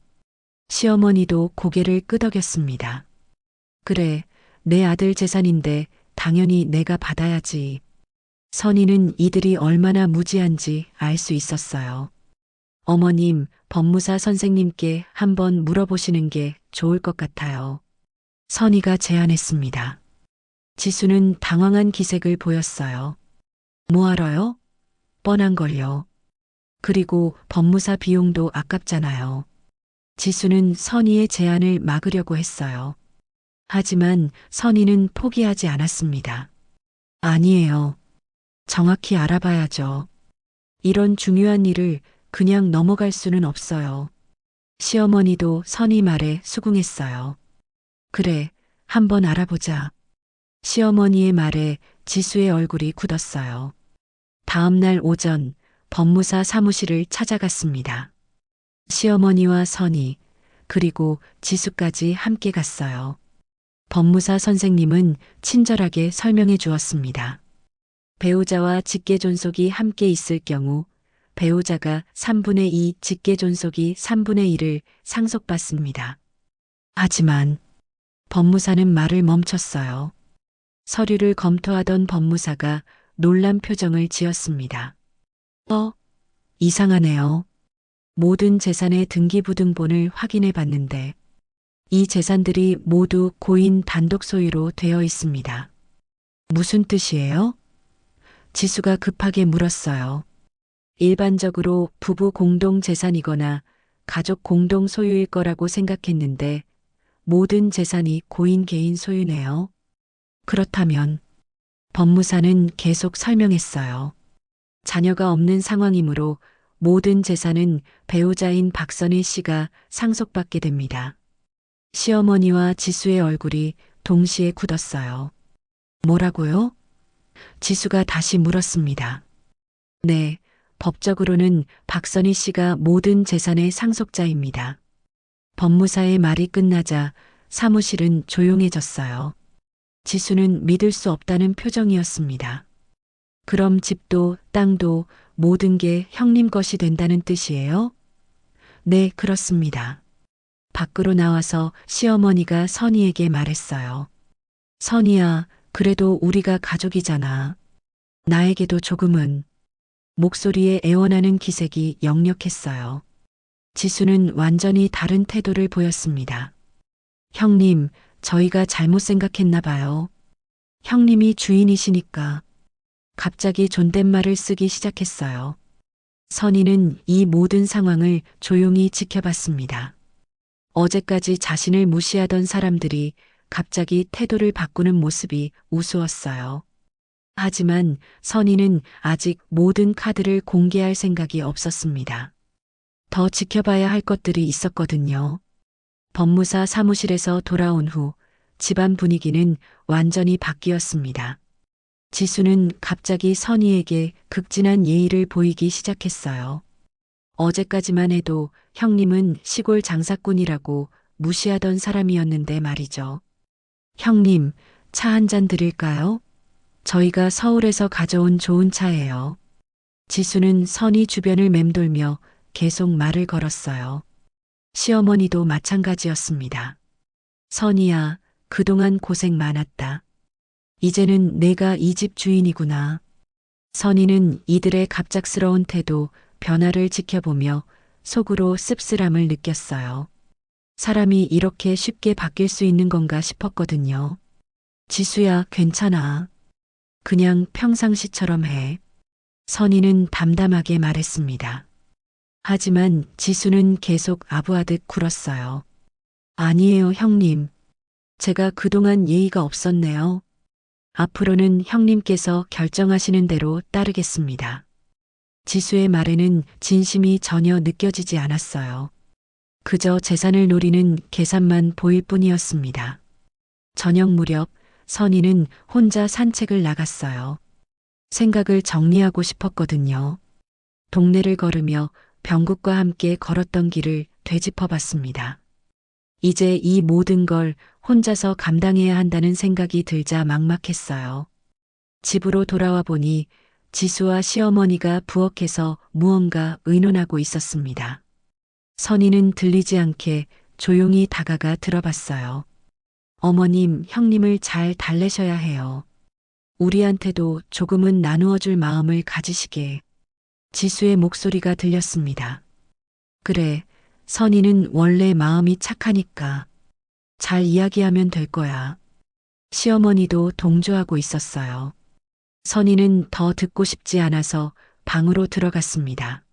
시어머니도 고개를 끄덕였습니다. 그래, 내 아들 재산인데 당연히 내가 받아야지. 선희는 이들이 얼마나 무지한지 알 수 있었어요. 어머님, 법무사 선생님께 한번 물어보시는 게 좋을 것 같아요. 선희가 제안했습니다. 지수는 당황한 기색을 보였어요. 뭐하러요? 뻔한 걸요. 그리고 법무사 비용도 아깝잖아요. 지수는 선희의 제안을 막으려고 했어요. 하지만 선희는 포기하지 않았습니다. 아니에요. 정확히 알아봐야죠. 이런 중요한 일을 그냥 넘어갈 수는 없어요. 시어머니도 선희 말에 수긍했어요. 그래, 한번 알아보자. 시어머니의 말에 지수의 얼굴이 굳었어요. 다음 날 오전 법무사 사무실을 찾아갔습니다. 시어머니와 선희, 그리고 지수까지 함께 갔어요. 법무사 선생님은 친절하게 설명해 주었습니다. 배우자와 직계존속이 함께 있을 경우 배우자가 3분의 2, 직계존속이 3분의 1을 상속받습니다. 하지만 법무사는 말을 멈췄어요. 서류를 검토하던 법무사가 놀란 표정을 지었습니다. 이상하네요. 모든 재산의 등기부등본을 확인해 봤는데 이 재산들이 모두 고인 단독 소유로 되어 있습니다. 무슨 뜻이에요? 지수가 급하게 물었어요. 일반적으로 부부 공동 재산이거나 가족 공동 소유일 거라고 생각했는데 모든 재산이 고인 개인 소유네요. 그렇다면 법무사는 계속 설명했어요. 자녀가 없는 상황이므로 모든 재산은 배우자인 박선희 씨가 상속받게 됩니다. 시어머니와 지수의 얼굴이 동시에 굳었어요. 뭐라고요? 지수가 다시 물었습니다. 네, 법적으로는 박선희 씨가 모든 재산의 상속자입니다. 법무사의 말이 끝나자 사무실은 조용해졌어요. 지수는 믿을 수 없다는 표정이었습니다. 그럼 집도 땅도 모든 게 형님 것이 된다는 뜻이에요? 네, 그렇습니다. 밖으로 나와서 시어머니가 선희에게 말했어요. 선희야, 그래도 우리가 가족이잖아. 나에게도 조금은. 목소리에 애원하는 기색이 역력했어요. 지수는 완전히 다른 태도를 보였습니다. 형님, 저희가 잘못 생각했나 봐요. 형님이 주인이시니까. 갑자기 존댓말을 쓰기 시작했어요. 선희는 이 모든 상황을 조용히 지켜봤습니다. 어제까지 자신을 무시하던 사람들이 갑자기 태도를 바꾸는 모습이 우스웠어요. 하지만 선희는 아직 모든 카드를 공개할 생각이 없었습니다. 더 지켜봐야 할 것들이 있었거든요. 법무사 사무실에서 돌아온 후 집안 분위기는 완전히 바뀌었습니다. 지수는 갑자기 선희에게 극진한 예의를 보이기 시작했어요. 어제까지만 해도 형님은 시골 장사꾼이라고 무시하던 사람이었는데 말이죠. 형님, 차 한 잔 드릴까요? 저희가 서울에서 가져온 좋은 차예요. 지수는 선희 주변을 맴돌며 계속 말을 걸었어요. 시어머니도 마찬가지였습니다. 선희야, 그동안 고생 많았다. 이제는 내가 이 집 주인이구나. 선희는 이들의 갑작스러운 태도, 변화를 지켜보며 속으로 씁쓸함을 느꼈어요. 사람이 이렇게 쉽게 바뀔 수 있는 건가 싶었거든요. 지수야, 괜찮아. 그냥 평상시처럼 해. 선희는 담담하게 말했습니다. 하지만 지수는 계속 아부하듯 굴었어요. 아니에요, 형님. 제가 그동안 예의가 없었네요. 앞으로는 형님께서 결정하시는 대로 따르겠습니다. 지수의 말에는 진심이 전혀 느껴지지 않았어요. 그저 재산을 노리는 계산만 보일 뿐이었습니다. 저녁 무렵 선희는 혼자 산책을 나갔어요. 생각을 정리하고 싶었거든요. 동네를 걸으며 병국과 함께 걸었던 길을 되짚어 봤습니다. 이제 이 모든 걸 혼자서 감당해야 한다는 생각이 들자 막막했어요. 집으로 돌아와 보니 지수와 시어머니가 부엌에서 무언가 의논하고 있었습니다. 선희는 들리지 않게 조용히 다가가 들어봤어요. 어머님, 형님을 잘 달래셔야 해요. 우리한테도 조금은 나누어 줄 마음을 가지시게. 지수의 목소리가 들렸습니다. 그래, 선희는 원래 마음이 착하니까 잘 이야기하면 될 거야. 시어머니도 동조하고 있었어요. 선희는 더 듣고 싶지 않아서 방으로 들어갔습니다.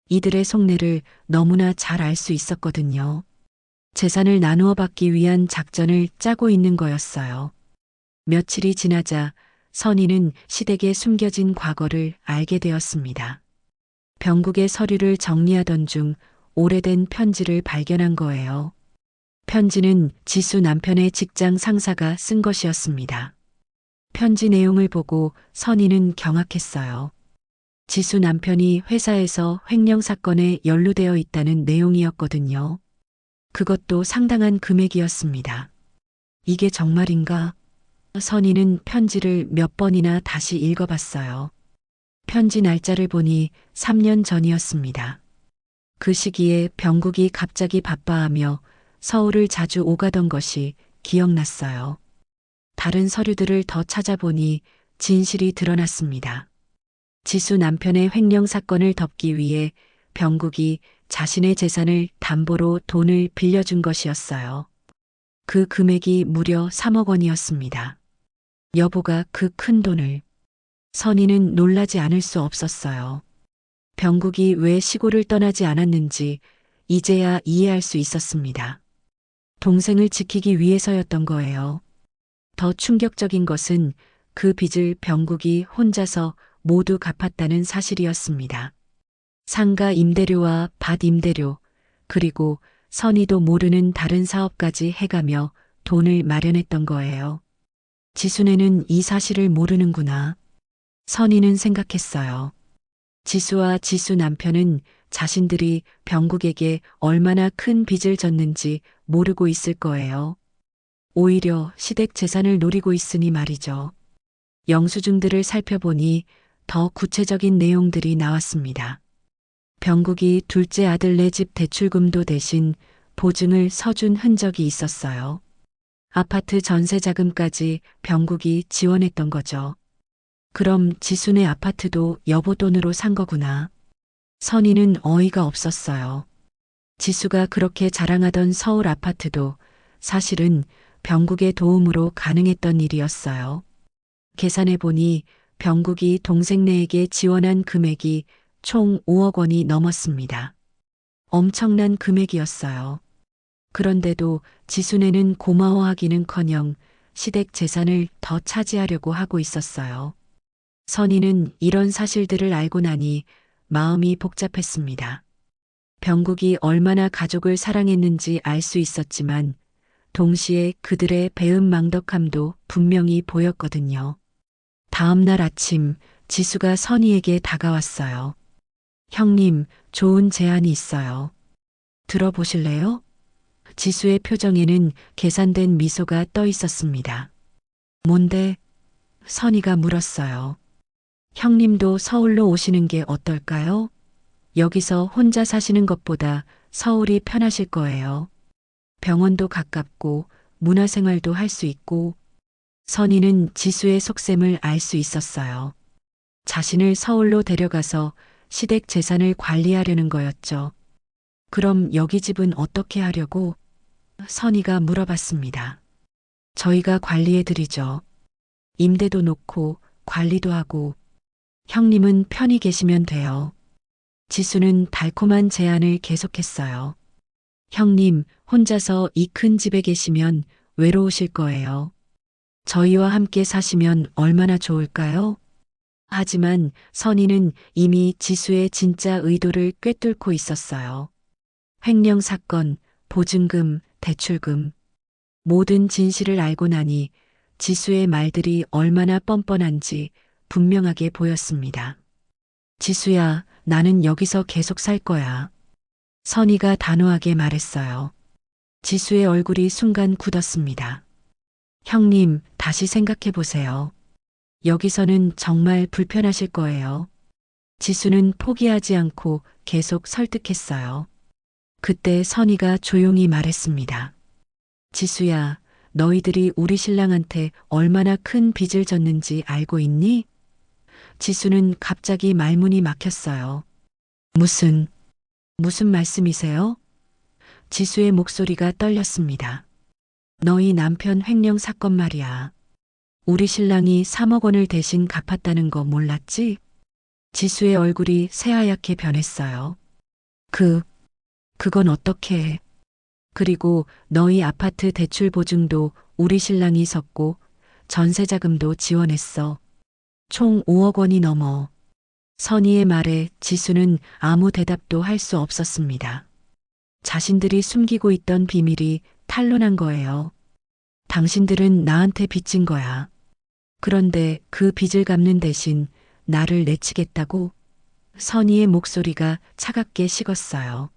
이들의 속내를 너무나 잘 알 수 있었거든요. 재산을 나누어 받기 위한 작전을 짜고 있는 거였어요. 며칠이 지나자 선희는 시댁에 숨겨진 과거를 알게 되었습니다. 병국의 서류를 정리하던 중 오래된 편지를 발견한 거예요. 편지는 지수 남편의 직장 상사가 쓴 것이었습니다. 편지 내용을 보고 선희는 경악했어요. 지수 남편이 회사에서 횡령 사건에 연루되어 있다는 내용이었거든요. 그것도 상당한 금액이었습니다. 이게 정말인가? 선희는 편지를 몇 번이나 다시 읽어봤어요. 편지 날짜를 보니 3년 전이었습니다. 그 시기에 병국이 갑자기 바빠하며 서울을 자주 오가던 것이 기억났어요. 다른 서류들을 더 찾아보니 진실이 드러났습니다. 지수 남편의 횡령 사건을 덮기 위해 병국이 자신의 재산을 담보로 돈을 빌려준 것이었어요. 그 금액이 무려 3억 원이었습니다. 여보가 그 큰 돈을. 선희는 놀라지 않을 수 없었어요. 병국이 왜 시골을 떠나지 않았는지 이제야 이해할 수 있었습니다. 동생을 지키기 위해서였던 거예요. 더 충격적인 것은 그 빚을 병국이 혼자서 모두 갚았다는 사실이었습니다. 상가 임대료와 밭 임대료, 그리고 선희도 모르는 다른 사업까지 해가며 돈을 마련했던 거예요. 지순애는 이 사실을 모르는구나. 선희는 생각했어요. 지수와 지수 남편은 자신들이 병국에게 얼마나 큰 빚을 졌는지 모르고 있을 거예요. 오히려 시댁 재산을 노리고 있으니 말이죠. 영수증들을 살펴보니 더 구체적인 내용들이 나왔습니다. 병국이 둘째 아들네 집 대출금도 대신 보증을 서준 흔적이 있었어요. 아파트 전세 자금까지 병국이 지원했던 거죠. 그럼 지순의 아파트도 여보 돈으로 산 거구나. 선희는 어이가 없었어요. 지수가 그렇게 자랑하던 서울 아파트도 사실은 병국의 도움으로 가능했던 일이었어요. 계산해 보니 병국이 동생네에게 지원한 금액이 총 5억 원이 넘었습니다. 엄청난 금액이었어요. 그런데도 지수네는 고마워하기는커녕 시댁 재산을 더 차지하려고 하고 있었어요. 선희는 이런 사실들을 알고 나니 마음이 복잡했습니다. 병국이 얼마나 가족을 사랑했는지 알 수 있었지만 동시에 그들의 배은망덕함도 분명히 보였거든요. 다음 날 아침 지수가 선희에게 다가왔어요. 형님, 좋은 제안이 있어요. 들어보실래요? 지수의 표정에는 계산된 미소가 떠 있었습니다. 뭔데? 선희가 물었어요. 형님도 서울로 오시는 게 어떨까요? 여기서 혼자 사시는 것보다 서울이 편하실 거예요. 병원도 가깝고 문화생활도 할 수 있고. 선희는 지수의 속셈을 알 수 있었어요. 자신을 서울로 데려가서 시댁 재산을 관리하려는 거였죠. 그럼 여기 집은 어떻게 하려고? 선희가 물어봤습니다. 저희가 관리해드리죠. 임대도 놓고 관리도 하고. 형님은 편히 계시면 돼요. 지수는 달콤한 제안을 계속했어요. 형님, 혼자서 이 큰 집에 계시면 외로우실 거예요. 저희와 함께 사시면 얼마나 좋을까요? 하지만 선희는 이미 지수의 진짜 의도를 꿰뚫고 있었어요. 횡령 사건, 보증금, 대출금. 모든 진실을 알고 나니 지수의 말들이 얼마나 뻔뻔한지 분명하게 보였습니다. 지수야, 나는 여기서 계속 살 거야. 선희가 단호하게 말했어요. 지수의 얼굴이 순간 굳었습니다. 형님, 다시 생각해 보세요. 여기서는 정말 불편하실 거예요. 지수는 포기하지 않고 계속 설득했어요. 그때 선희가 조용히 말했습니다. 지수야, 너희들이 우리 신랑한테 얼마나 큰 빚을 졌는지 알고 있니? 지수는 갑자기 말문이 막혔어요. 무슨 말씀이세요? 지수의 목소리가 떨렸습니다. 너희 남편 횡령 사건 말이야. 우리 신랑이 3억 원을 대신 갚았다는 거 몰랐지? 지수의 얼굴이 새하얗게 변했어요. 그건 어떻게 해? 그리고 너희 아파트 대출 보증도 우리 신랑이 섰고 전세 자금도 지원했어. 총 5억 원이 넘어. 선희의 말에 지수는 아무 대답도 할 수 없었습니다. 자신들이 숨기고 있던 비밀이 탄로난 거예요. 당신들은 나한테 빚진 거야. 그런데 그 빚을 갚는 대신 나를 내치겠다고? 선희의 목소리가 차갑게 식었어요.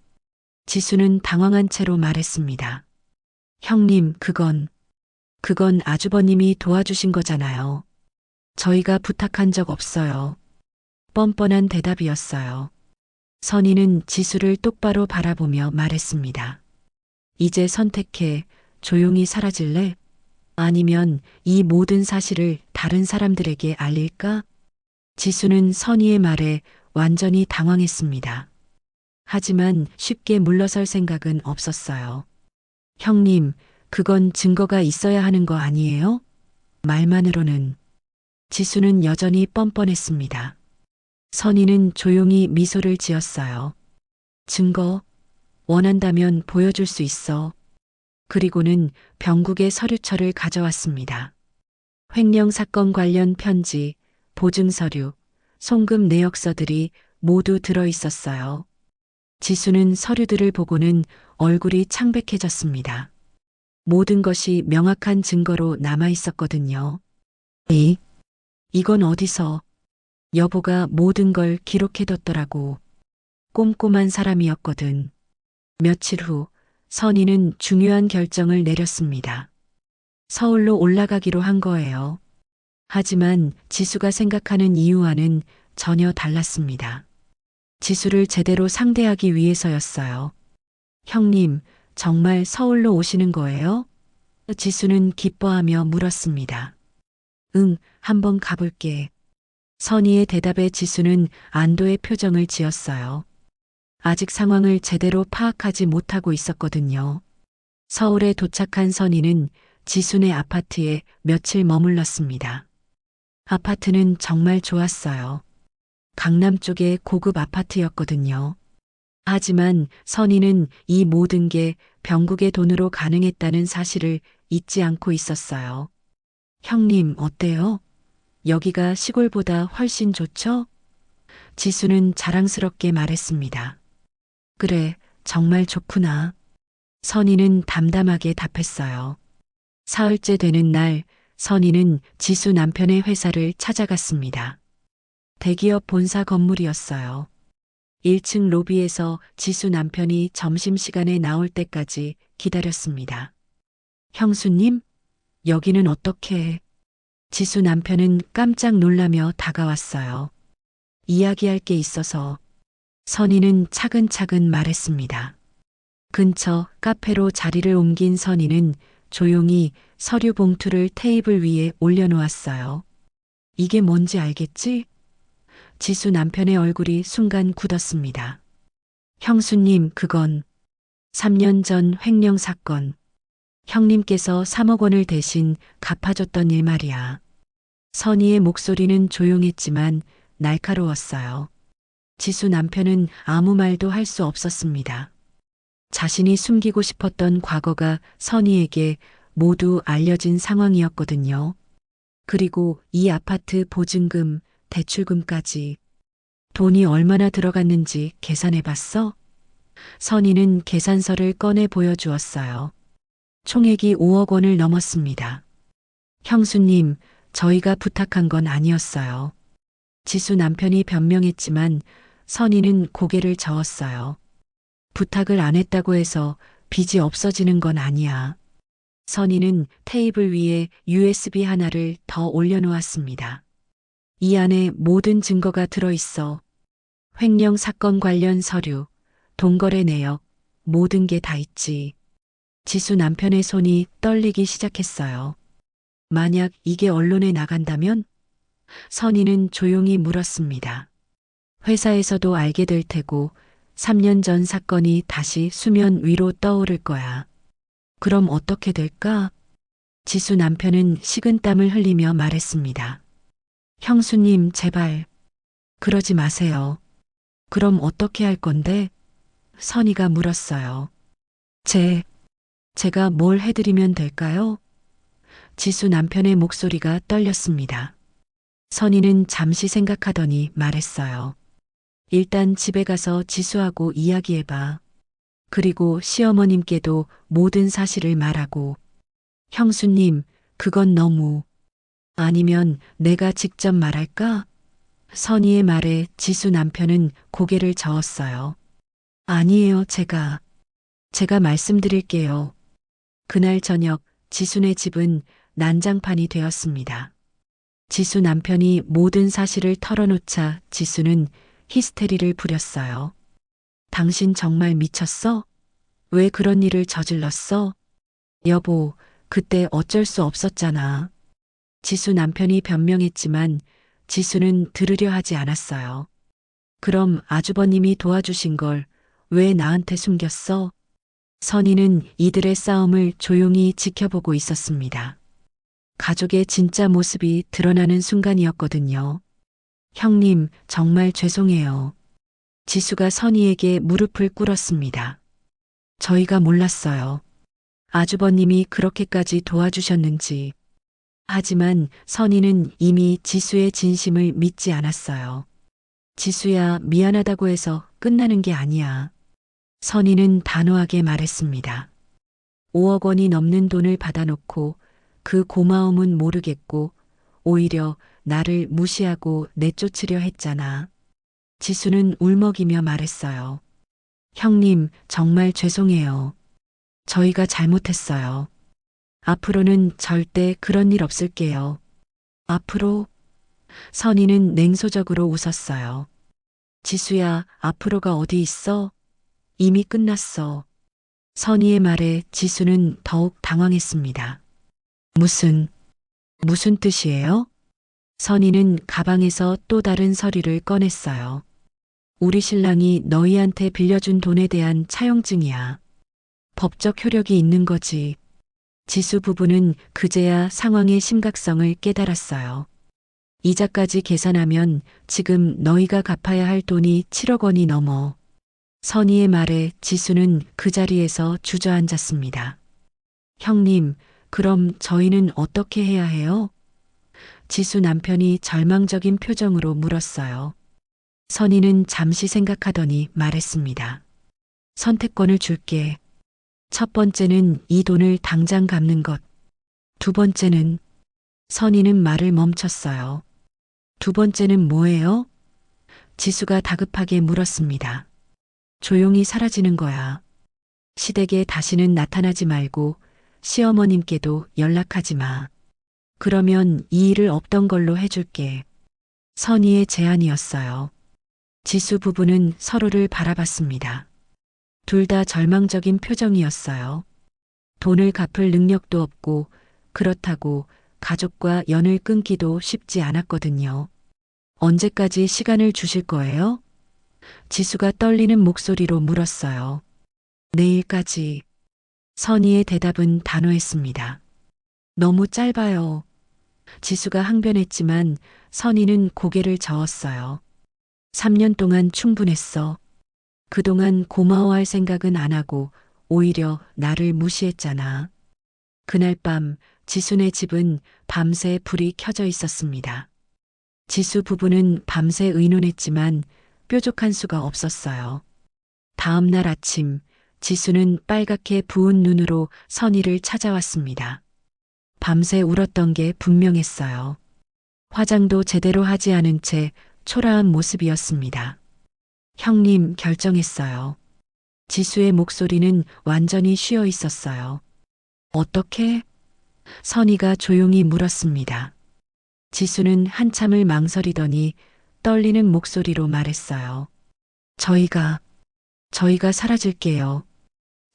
지수는 당황한 채로 말했습니다. 형님, 그건 아주버님이 도와주신 거잖아요. 저희가 부탁한 적 없어요. 뻔뻔한 대답이었어요. 선희는 지수를 똑바로 바라보며 말했습니다. 이제 선택해. 조용히 사라질래? 아니면 이 모든 사실을 다른 사람들에게 알릴까? 지수는 선희의 말에 완전히 당황했습니다. 하지만 쉽게 물러설 생각은 없었어요. 형님, 그건 증거가 있어야 하는 거 아니에요? 말만으로는. 지수는 여전히 뻔뻔했습니다. 선희는 조용히 미소를 지었어요. 증거? 원한다면 보여줄 수 있어. 그리고는 병국의 서류처를 가져왔습니다. 횡령 사건 관련 편지, 보증서류, 송금 내역서들이 모두 들어 있었어요. 지수는 서류들을 보고는 얼굴이 창백해졌습니다. 모든 것이 명확한 증거로 남아 있었거든요. 이건 어디서? 여보가 모든 걸 기록해뒀더라고. 꼼꼼한 사람이었거든. 며칠 후 선희는 중요한 결정을 내렸습니다. 서울로 올라가기로 한 거예요. 하지만 지수가 생각하는 이유와는 전혀 달랐습니다. 지수를 제대로 상대하기 위해서였어요. 형님, 정말 서울로 오시는 거예요? 지수는 기뻐하며 물었습니다. 응, 한번 가볼게. 선희의 대답에 지수는 안도의 표정을 지었어요. 아직 상황을 제대로 파악하지 못하고 있었거든요. 서울에 도착한 선희는 지순의 아파트에 며칠 머물렀습니다. 아파트는 정말 좋았어요. 강남 쪽의 고급 아파트였거든요. 하지만 선희는 이 모든 게 병국의 돈으로 가능했다는 사실을 잊지 않고 있었어요. 형님, 어때요? 여기가 시골보다 훨씬 좋죠? 지수는 자랑스럽게 말했습니다. 그래, 정말 좋구나. 선희는 담담하게 답했어요. 사흘째 되는 날, 선희는 지수 남편의 회사를 찾아갔습니다. 대기업 본사 건물이었어요. 1층 로비에서 지수 남편이 점심시간에 나올 때까지 기다렸습니다. 형수님, 여기는 어떻게 해? 지수 남편은 깜짝 놀라며 다가왔어요. 이야기할 게 있어서. 선희는 차근차근 말했습니다. 근처 카페로 자리를 옮긴 선희는 조용히 서류 봉투를 테이블 위에 올려놓았어요. 이게 뭔지 알겠지? 지수 남편의 얼굴이 순간 굳었습니다. 형수님, 그건 3년 전 횡령 사건. 형님께서 3억 원을 대신 갚아줬던 일 말이야. 선희의 목소리는 조용했지만 날카로웠어요. 지수 남편은 아무 말도 할 수 없었습니다. 자신이 숨기고 싶었던 과거가 선희에게 모두 알려진 상황이었거든요. 그리고 이 아파트 보증금, 대출금까지 돈이 얼마나 들어갔는지 계산해 봤어? 선희는 계산서를 꺼내 보여주었어요. 총액이 5억 원을 넘었습니다. 형수님, 저희가 부탁한 건 아니었어요. 지수 남편이 변명했지만 선희는 고개를 저었어요. 부탁을 안 했다고 해서 빚이 없어지는 건 아니야. 선희는 테이블 위에 USB 하나를 더 올려놓았습니다. 이 안에 모든 증거가 들어있어. 횡령 사건 관련 서류, 동거래 내역, 모든 게 다 있지. 지수 남편의 손이 떨리기 시작했어요. 만약 이게 언론에 나간다면? 선희는 조용히 물었습니다. 회사에서도 알게 될 테고 3년 전 사건이 다시 수면 위로 떠오를 거야. 그럼 어떻게 될까? 지수 남편은 식은땀을 흘리며 말했습니다. 형수님, 제발. 그러지 마세요. 그럼 어떻게 할 건데? 선희가 물었어요. 제가 뭘 해드리면 될까요? 지수 남편의 목소리가 떨렸습니다. 선희는 잠시 생각하더니 말했어요. 일단 집에 가서 지수하고 이야기해봐. 그리고 시어머님께도 모든 사실을 말하고. 형수님, 그건 너무. 아니면 내가 직접 말할까? 선희의 말에 지수 남편은 고개를 저었어요. 아니에요, 제가 말씀드릴게요. 그날 저녁 지수네 집은 난장판이 되었습니다. 지수 남편이 모든 사실을 털어놓자 지수는 히스테리를 부렸어요. 당신 정말 미쳤어? 왜 그런 일을 저질렀어? 여보, 그때 어쩔 수 없었잖아. 지수 남편이 변명했지만 지수는 들으려 하지 않았어요. 그럼 아주버님이 도와주신 걸 왜 나한테 숨겼어? 선희는 이들의 싸움을 조용히 지켜보고 있었습니다. 가족의 진짜 모습이 드러나는 순간이었거든요. 형님, 정말 죄송해요. 지수가 선희에게 무릎을 꿇었습니다. 저희가 몰랐어요. 아주버님이 그렇게까지 도와주셨는지. 하지만 선희는 이미 지수의 진심을 믿지 않았어요. 지수야, 미안하다고 해서 끝나는 게 아니야. 선희는 단호하게 말했습니다. 5억 원이 넘는 돈을 받아놓고 그 고마움은 모르겠고 오히려 나를 무시하고 내쫓으려 했잖아. 지수는 울먹이며 말했어요. 형님, 정말 죄송해요. 저희가 잘못했어요. 앞으로는 절대 그런 일 없을게요. 앞으로? 선희는 냉소적으로 웃었어요. 지수야, 앞으로가 어디 있어? 이미 끝났어. 선희의 말에 지수는 더욱 당황했습니다. 무슨 뜻이에요? 선희는 가방에서 또 다른 서류를 꺼냈어요. 우리 신랑이 너희한테 빌려준 돈에 대한 차용증이야. 법적 효력이 있는 거지. 지수 부부는 그제야 상황의 심각성을 깨달았어요. 이자까지 계산하면 지금 너희가 갚아야 할 돈이 7억 원이 넘어. 선희의 말에 지수는 그 자리에서 주저앉았습니다. 형님, 그럼 저희는 어떻게 해야 해요? 지수 남편이 절망적인 표정으로 물었어요. 선희는 잠시 생각하더니 말했습니다. 선택권을 줄게. 첫 번째는 이 돈을 당장 갚는 것. 두 번째는 선희는 말을 멈췄어요. 두 번째는 뭐예요? 지수가 다급하게 물었습니다. 조용히 사라지는 거야. 시댁에 다시는 나타나지 말고 시어머님께도 연락하지 마. 그러면 이 일을 없던 걸로 해줄게. 선희의 제안이었어요. 지수 부부는 서로를 바라봤습니다. 둘 다 절망적인 표정이었어요. 돈을 갚을 능력도 없고 그렇다고 가족과 연을 끊기도 쉽지 않았거든요. 언제까지 시간을 주실 거예요? 지수가 떨리는 목소리로 물었어요. 내일까지. 선희의 대답은 단호했습니다. 너무 짧아요. 지수가 항변했지만 선희는 고개를 저었어요. 3년 동안 충분했어. 그동안 고마워할 생각은 안 하고 오히려 나를 무시했잖아. 그날 밤 지수네 집은 밤새 불이 켜져 있었습니다. 지수 부부는 밤새 의논했지만 뾰족한 수가 없었어요. 다음 날 아침 지수는 빨갛게 부은 눈으로 선희를 찾아왔습니다. 밤새 울었던 게 분명했어요. 화장도 제대로 하지 않은 채 초라한 모습이었습니다. 형님, 결정했어요. 지수의 목소리는 완전히 쉬어 있었어요. 어떻게? 선희가 조용히 물었습니다. 지수는 한참을 망설이더니 떨리는 목소리로 말했어요. 저희가 사라질게요.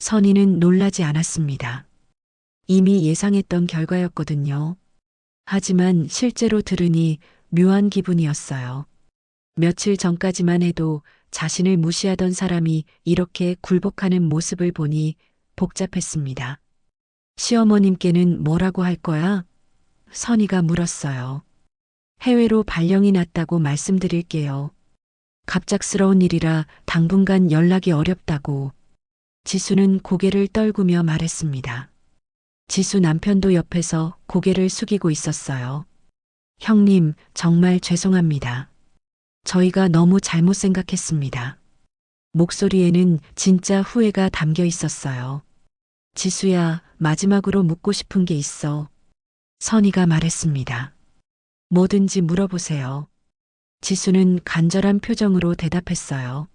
선희는 놀라지 않았습니다. 이미 예상했던 결과였거든요. 하지만 실제로 들으니 묘한 기분이었어요. 며칠 전까지만 해도 자신을 무시하던 사람이 이렇게 굴복하는 모습을 보니 복잡했습니다. 시어머님께는 뭐라고 할 거야? 선희가 물었어요. 해외로 발령이 났다고 말씀드릴게요. 갑작스러운 일이라 당분간 연락이 어렵다고. 지수는 고개를 떨구며 말했습니다. 지수 남편도 옆에서 고개를 숙이고 있었어요. 형님, 정말 죄송합니다. 저희가 너무 잘못 생각했습니다. 목소리에는 진짜 후회가 담겨 있었어요. 지수야, 마지막으로 묻고 싶은 게 있어. 선희가 말했습니다. 뭐든지 물어보세요. 지수는 간절한 표정으로 대답했어요.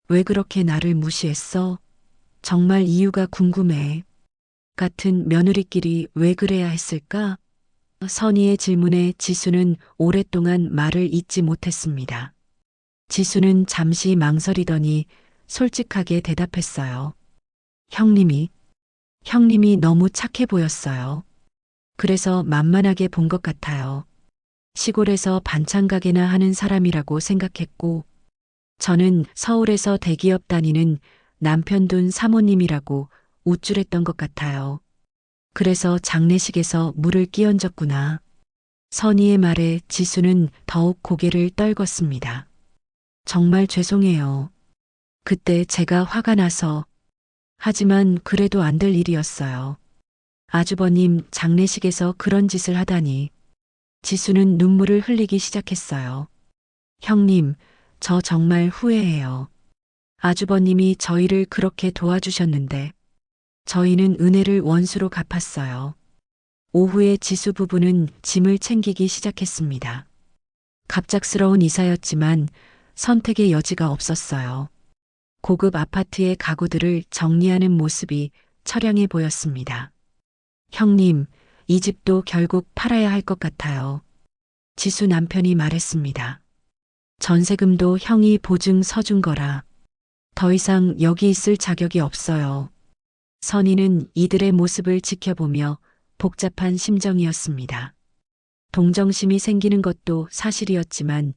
왜 그렇게 나를 무시했어? 정말 이유가 궁금해. 같은 며느리끼리 왜 그래야 했을까? 선희의 질문에 지수는 오랫동안 말을 잇지 못했습니다. 지수는 잠시 망설이더니 솔직하게 대답했어요. 형님이 너무 착해 보였어요. 그래서 만만하게 본 것 같아요. 시골에서 반찬 가게나 하는 사람이라고 생각했고, 저는 서울에서 대기업 다니는 남편 둔 사모님이라고 우쭐했던 것 같아요. 그래서 장례식에서 물을 끼얹었구나. 선희의 말에 지수는 더욱 고개를 떨궜습니다. 정말 죄송해요. 그때 제가 화가 나서. 하지만 그래도 안 될 일이었어요. 아주버님 장례식에서 그런 짓을 하다니. 지수는 눈물을 흘리기 시작했어요. 형님, 저 정말 후회해요. 아주버님이 저희를 그렇게 도와주셨는데 저희는 은혜를 원수로 갚았어요. 오후에 지수 부부는 짐을 챙기기 시작했습니다. 갑작스러운 이사였지만 선택의 여지가 없었어요. 고급 아파트의 가구들을 정리하는 모습이 처량해 보였습니다. 형님, 이 집도 결국 팔아야 할 것 같아요. 지수 남편이 말했습니다. 전세금도 형이 보증 서준 거라. 더 이상 여기 있을 자격이 없어요. 선희는 이들의 모습을 지켜보며 복잡한 심정이었습니다. 동정심이 생기는 것도 사실이었지만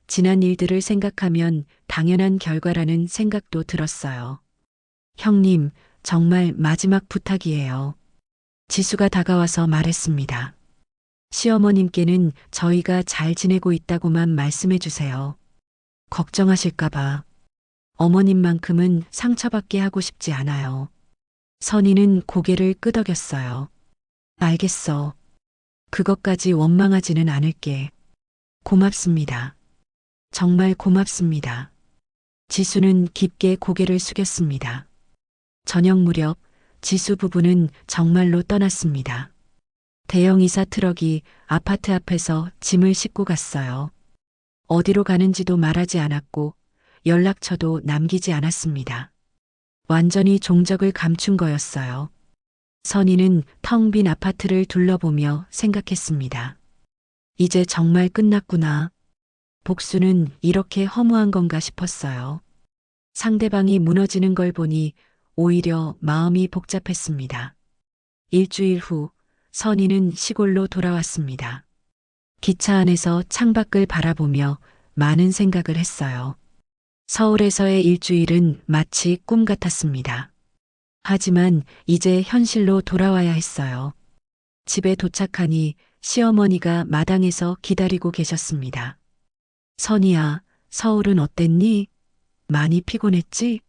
지난 일들을 생각하면 당연한 결과라는 생각도 들었어요. 형님, 정말 마지막 부탁이에요. 지수가 다가와서 말했습니다. 시어머님께는 저희가 잘 지내고 있다고만 말씀해 주세요. 걱정하실까봐. 어머님만큼은 상처받게 하고 싶지 않아요. 선희는 고개를 끄덕였어요. 알겠어. 그것까지 원망하지는 않을게. 고맙습니다. 정말 고맙습니다. 지수는 깊게 고개를 숙였습니다. 저녁 무렵 지수 부부는 정말로 떠났습니다. 대형 이사 트럭이 아파트 앞에서 짐을 싣고 갔어요. 어디로 가는지도 말하지 않았고 연락처도 남기지 않았습니다. 완전히 종적을 감춘 거였어요. 선희는 텅 빈 아파트를 둘러보며 생각했습니다. 이제 정말 끝났구나. 복수는 이렇게 허무한 건가 싶었어요. 상대방이 무너지는 걸 보니 오히려 마음이 복잡했습니다. 일주일 후 선희는 시골로 돌아왔습니다. 기차 안에서 창밖을 바라보며 많은 생각을 했어요. 서울에서의 일주일은 마치 꿈 같았습니다. 하지만 이제 현실로 돌아와야 했어요. 집에 도착하니 시어머니가 마당에서 기다리고 계셨습니다. 선희야, 서울은 어땠니? 많이 피곤했지?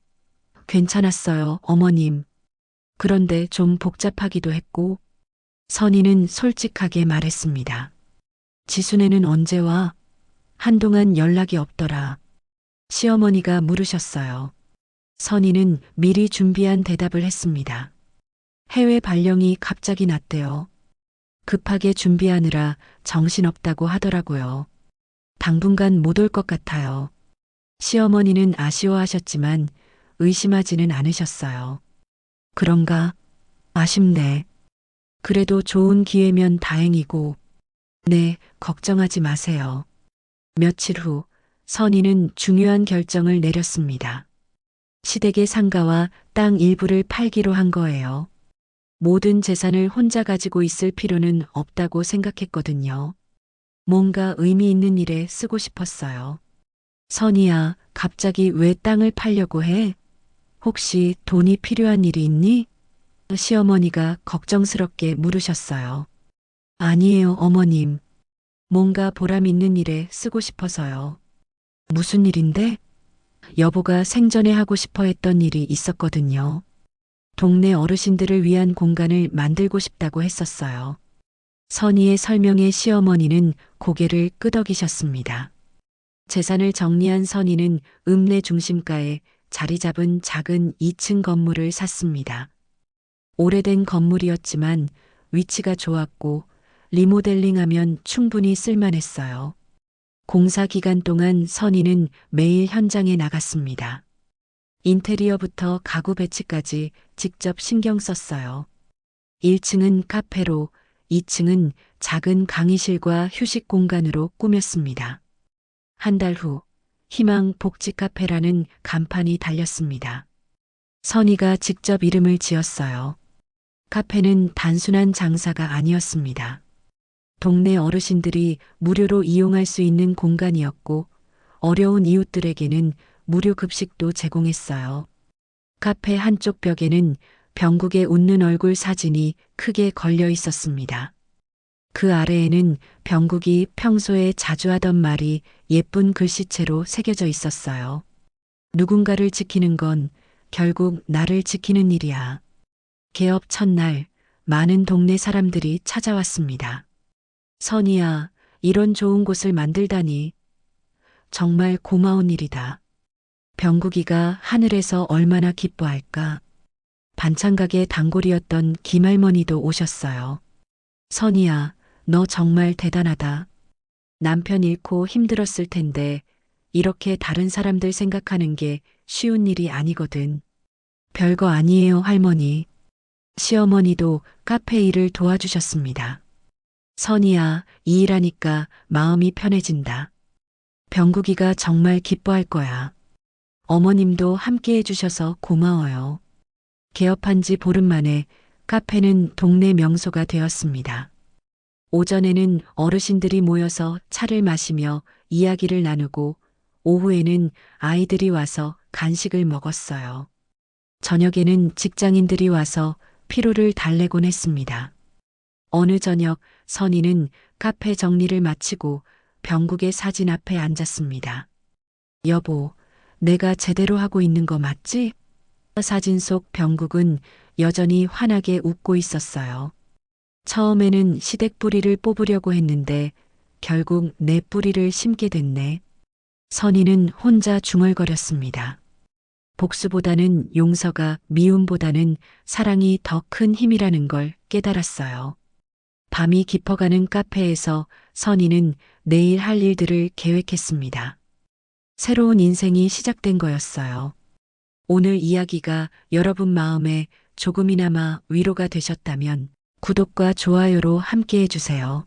괜찮았어요, 어머님. 그런데 좀 복잡하기도 했고. 선희는 솔직하게 말했습니다. 지순애는 언제 와? 한동안 연락이 없더라. 시어머니가 물으셨어요. 선희는 미리 준비한 대답을 했습니다. 해외 발령이 갑자기 났대요. 급하게 준비하느라 정신없다고 하더라고요. 당분간 못 올 것 같아요. 시어머니는 아쉬워하셨지만 의심하지는 않으셨어요. 그런가? 아쉽네. 그래도 좋은 기회면 다행이고. 네, 걱정하지 마세요. 며칠 후 선희는 중요한 결정을 내렸습니다. 시댁의 상가와 땅 일부를 팔기로 한 거예요. 모든 재산을 혼자 가지고 있을 필요는 없다고 생각했거든요. 뭔가 의미 있는 일에 쓰고 싶었어요. 선희야, 갑자기 왜 땅을 팔려고 해? 혹시 돈이 필요한 일이 있니? 시어머니가 걱정스럽게 물으셨어요. 아니에요, 어머님. 뭔가 보람 있는 일에 쓰고 싶어서요. 무슨 일인데? 여보가 생전에 하고 싶어 했던 일이 있었거든요. 동네 어르신들을 위한 공간을 만들고 싶다고 했었어요. 선희의 설명에 시어머니는 고개를 끄덕이셨습니다. 재산을 정리한 선희는 읍내 중심가에 자리 잡은 작은 2층 건물을 샀습니다. 오래된 건물이었지만 위치가 좋았고 리모델링하면 충분히 쓸만했어요. 공사 기간 동안 선희는 매일 현장에 나갔습니다. 인테리어부터 가구 배치까지 직접 신경 썼어요. 1층은 카페로, 2층은 작은 강의실과 휴식 공간으로 꾸몄습니다. 한 달 후 희망 복지 카페라는 간판이 달렸습니다. 선희가 직접 이름을 지었어요. 카페는 단순한 장사가 아니었습니다. 동네 어르신들이 무료로 이용할 수 있는 공간이었고 어려운 이웃들에게는 무료 급식도 제공했어요. 카페 한쪽 벽에는 병국의 웃는 얼굴 사진이 크게 걸려 있었습니다. 그 아래에는 병국이 평소에 자주 하던 말이 예쁜 글씨체로 새겨져 있었어요. 누군가를 지키는 건 결국 나를 지키는 일이야. 개업 첫날 많은 동네 사람들이 찾아왔습니다. 선희야, 이런 좋은 곳을 만들다니. 정말 고마운 일이다. 병국이가 하늘에서 얼마나 기뻐할까. 반찬가게 단골이었던 김할머니도 오셨어요. 선희야, 너 정말 대단하다. 남편 잃고 힘들었을 텐데 이렇게 다른 사람들 생각하는 게 쉬운 일이 아니거든. 별거 아니에요, 할머니. 시어머니도 카페 일을 도와주셨습니다. 선희야, 이 일하니까 마음이 편해진다. 병국이가 정말 기뻐할 거야. 어머님도 함께 해주셔서 고마워요. 개업한 지 보름 만에 카페는 동네 명소가 되었습니다. 오전에는 어르신들이 모여서 차를 마시며 이야기를 나누고 오후에는 아이들이 와서 간식을 먹었어요. 저녁에는 직장인들이 와서 피로를 달래곤 했습니다. 어느 저녁 선희는 카페 정리를 마치고 병국의 사진 앞에 앉았습니다. 여보, 내가 제대로 하고 있는 거 맞지? 사진 속 병국은 여전히 환하게 웃고 있었어요. 처음에는 시댁 뿌리를 뽑으려고 했는데 결국 내 뿌리를 심게 됐네. 선희는 혼자 중얼거렸습니다. 복수보다는 용서가 미움보다는 사랑이 더 큰 힘이라는 걸 깨달았어요. 밤이 깊어가는 카페에서 선희는 내일 할 일들을 계획했습니다. 새로운 인생이 시작된 거였어요. 오늘 이야기가 여러분 마음에 조금이나마 위로가 되셨다면 구독과 좋아요로 함께 해주세요.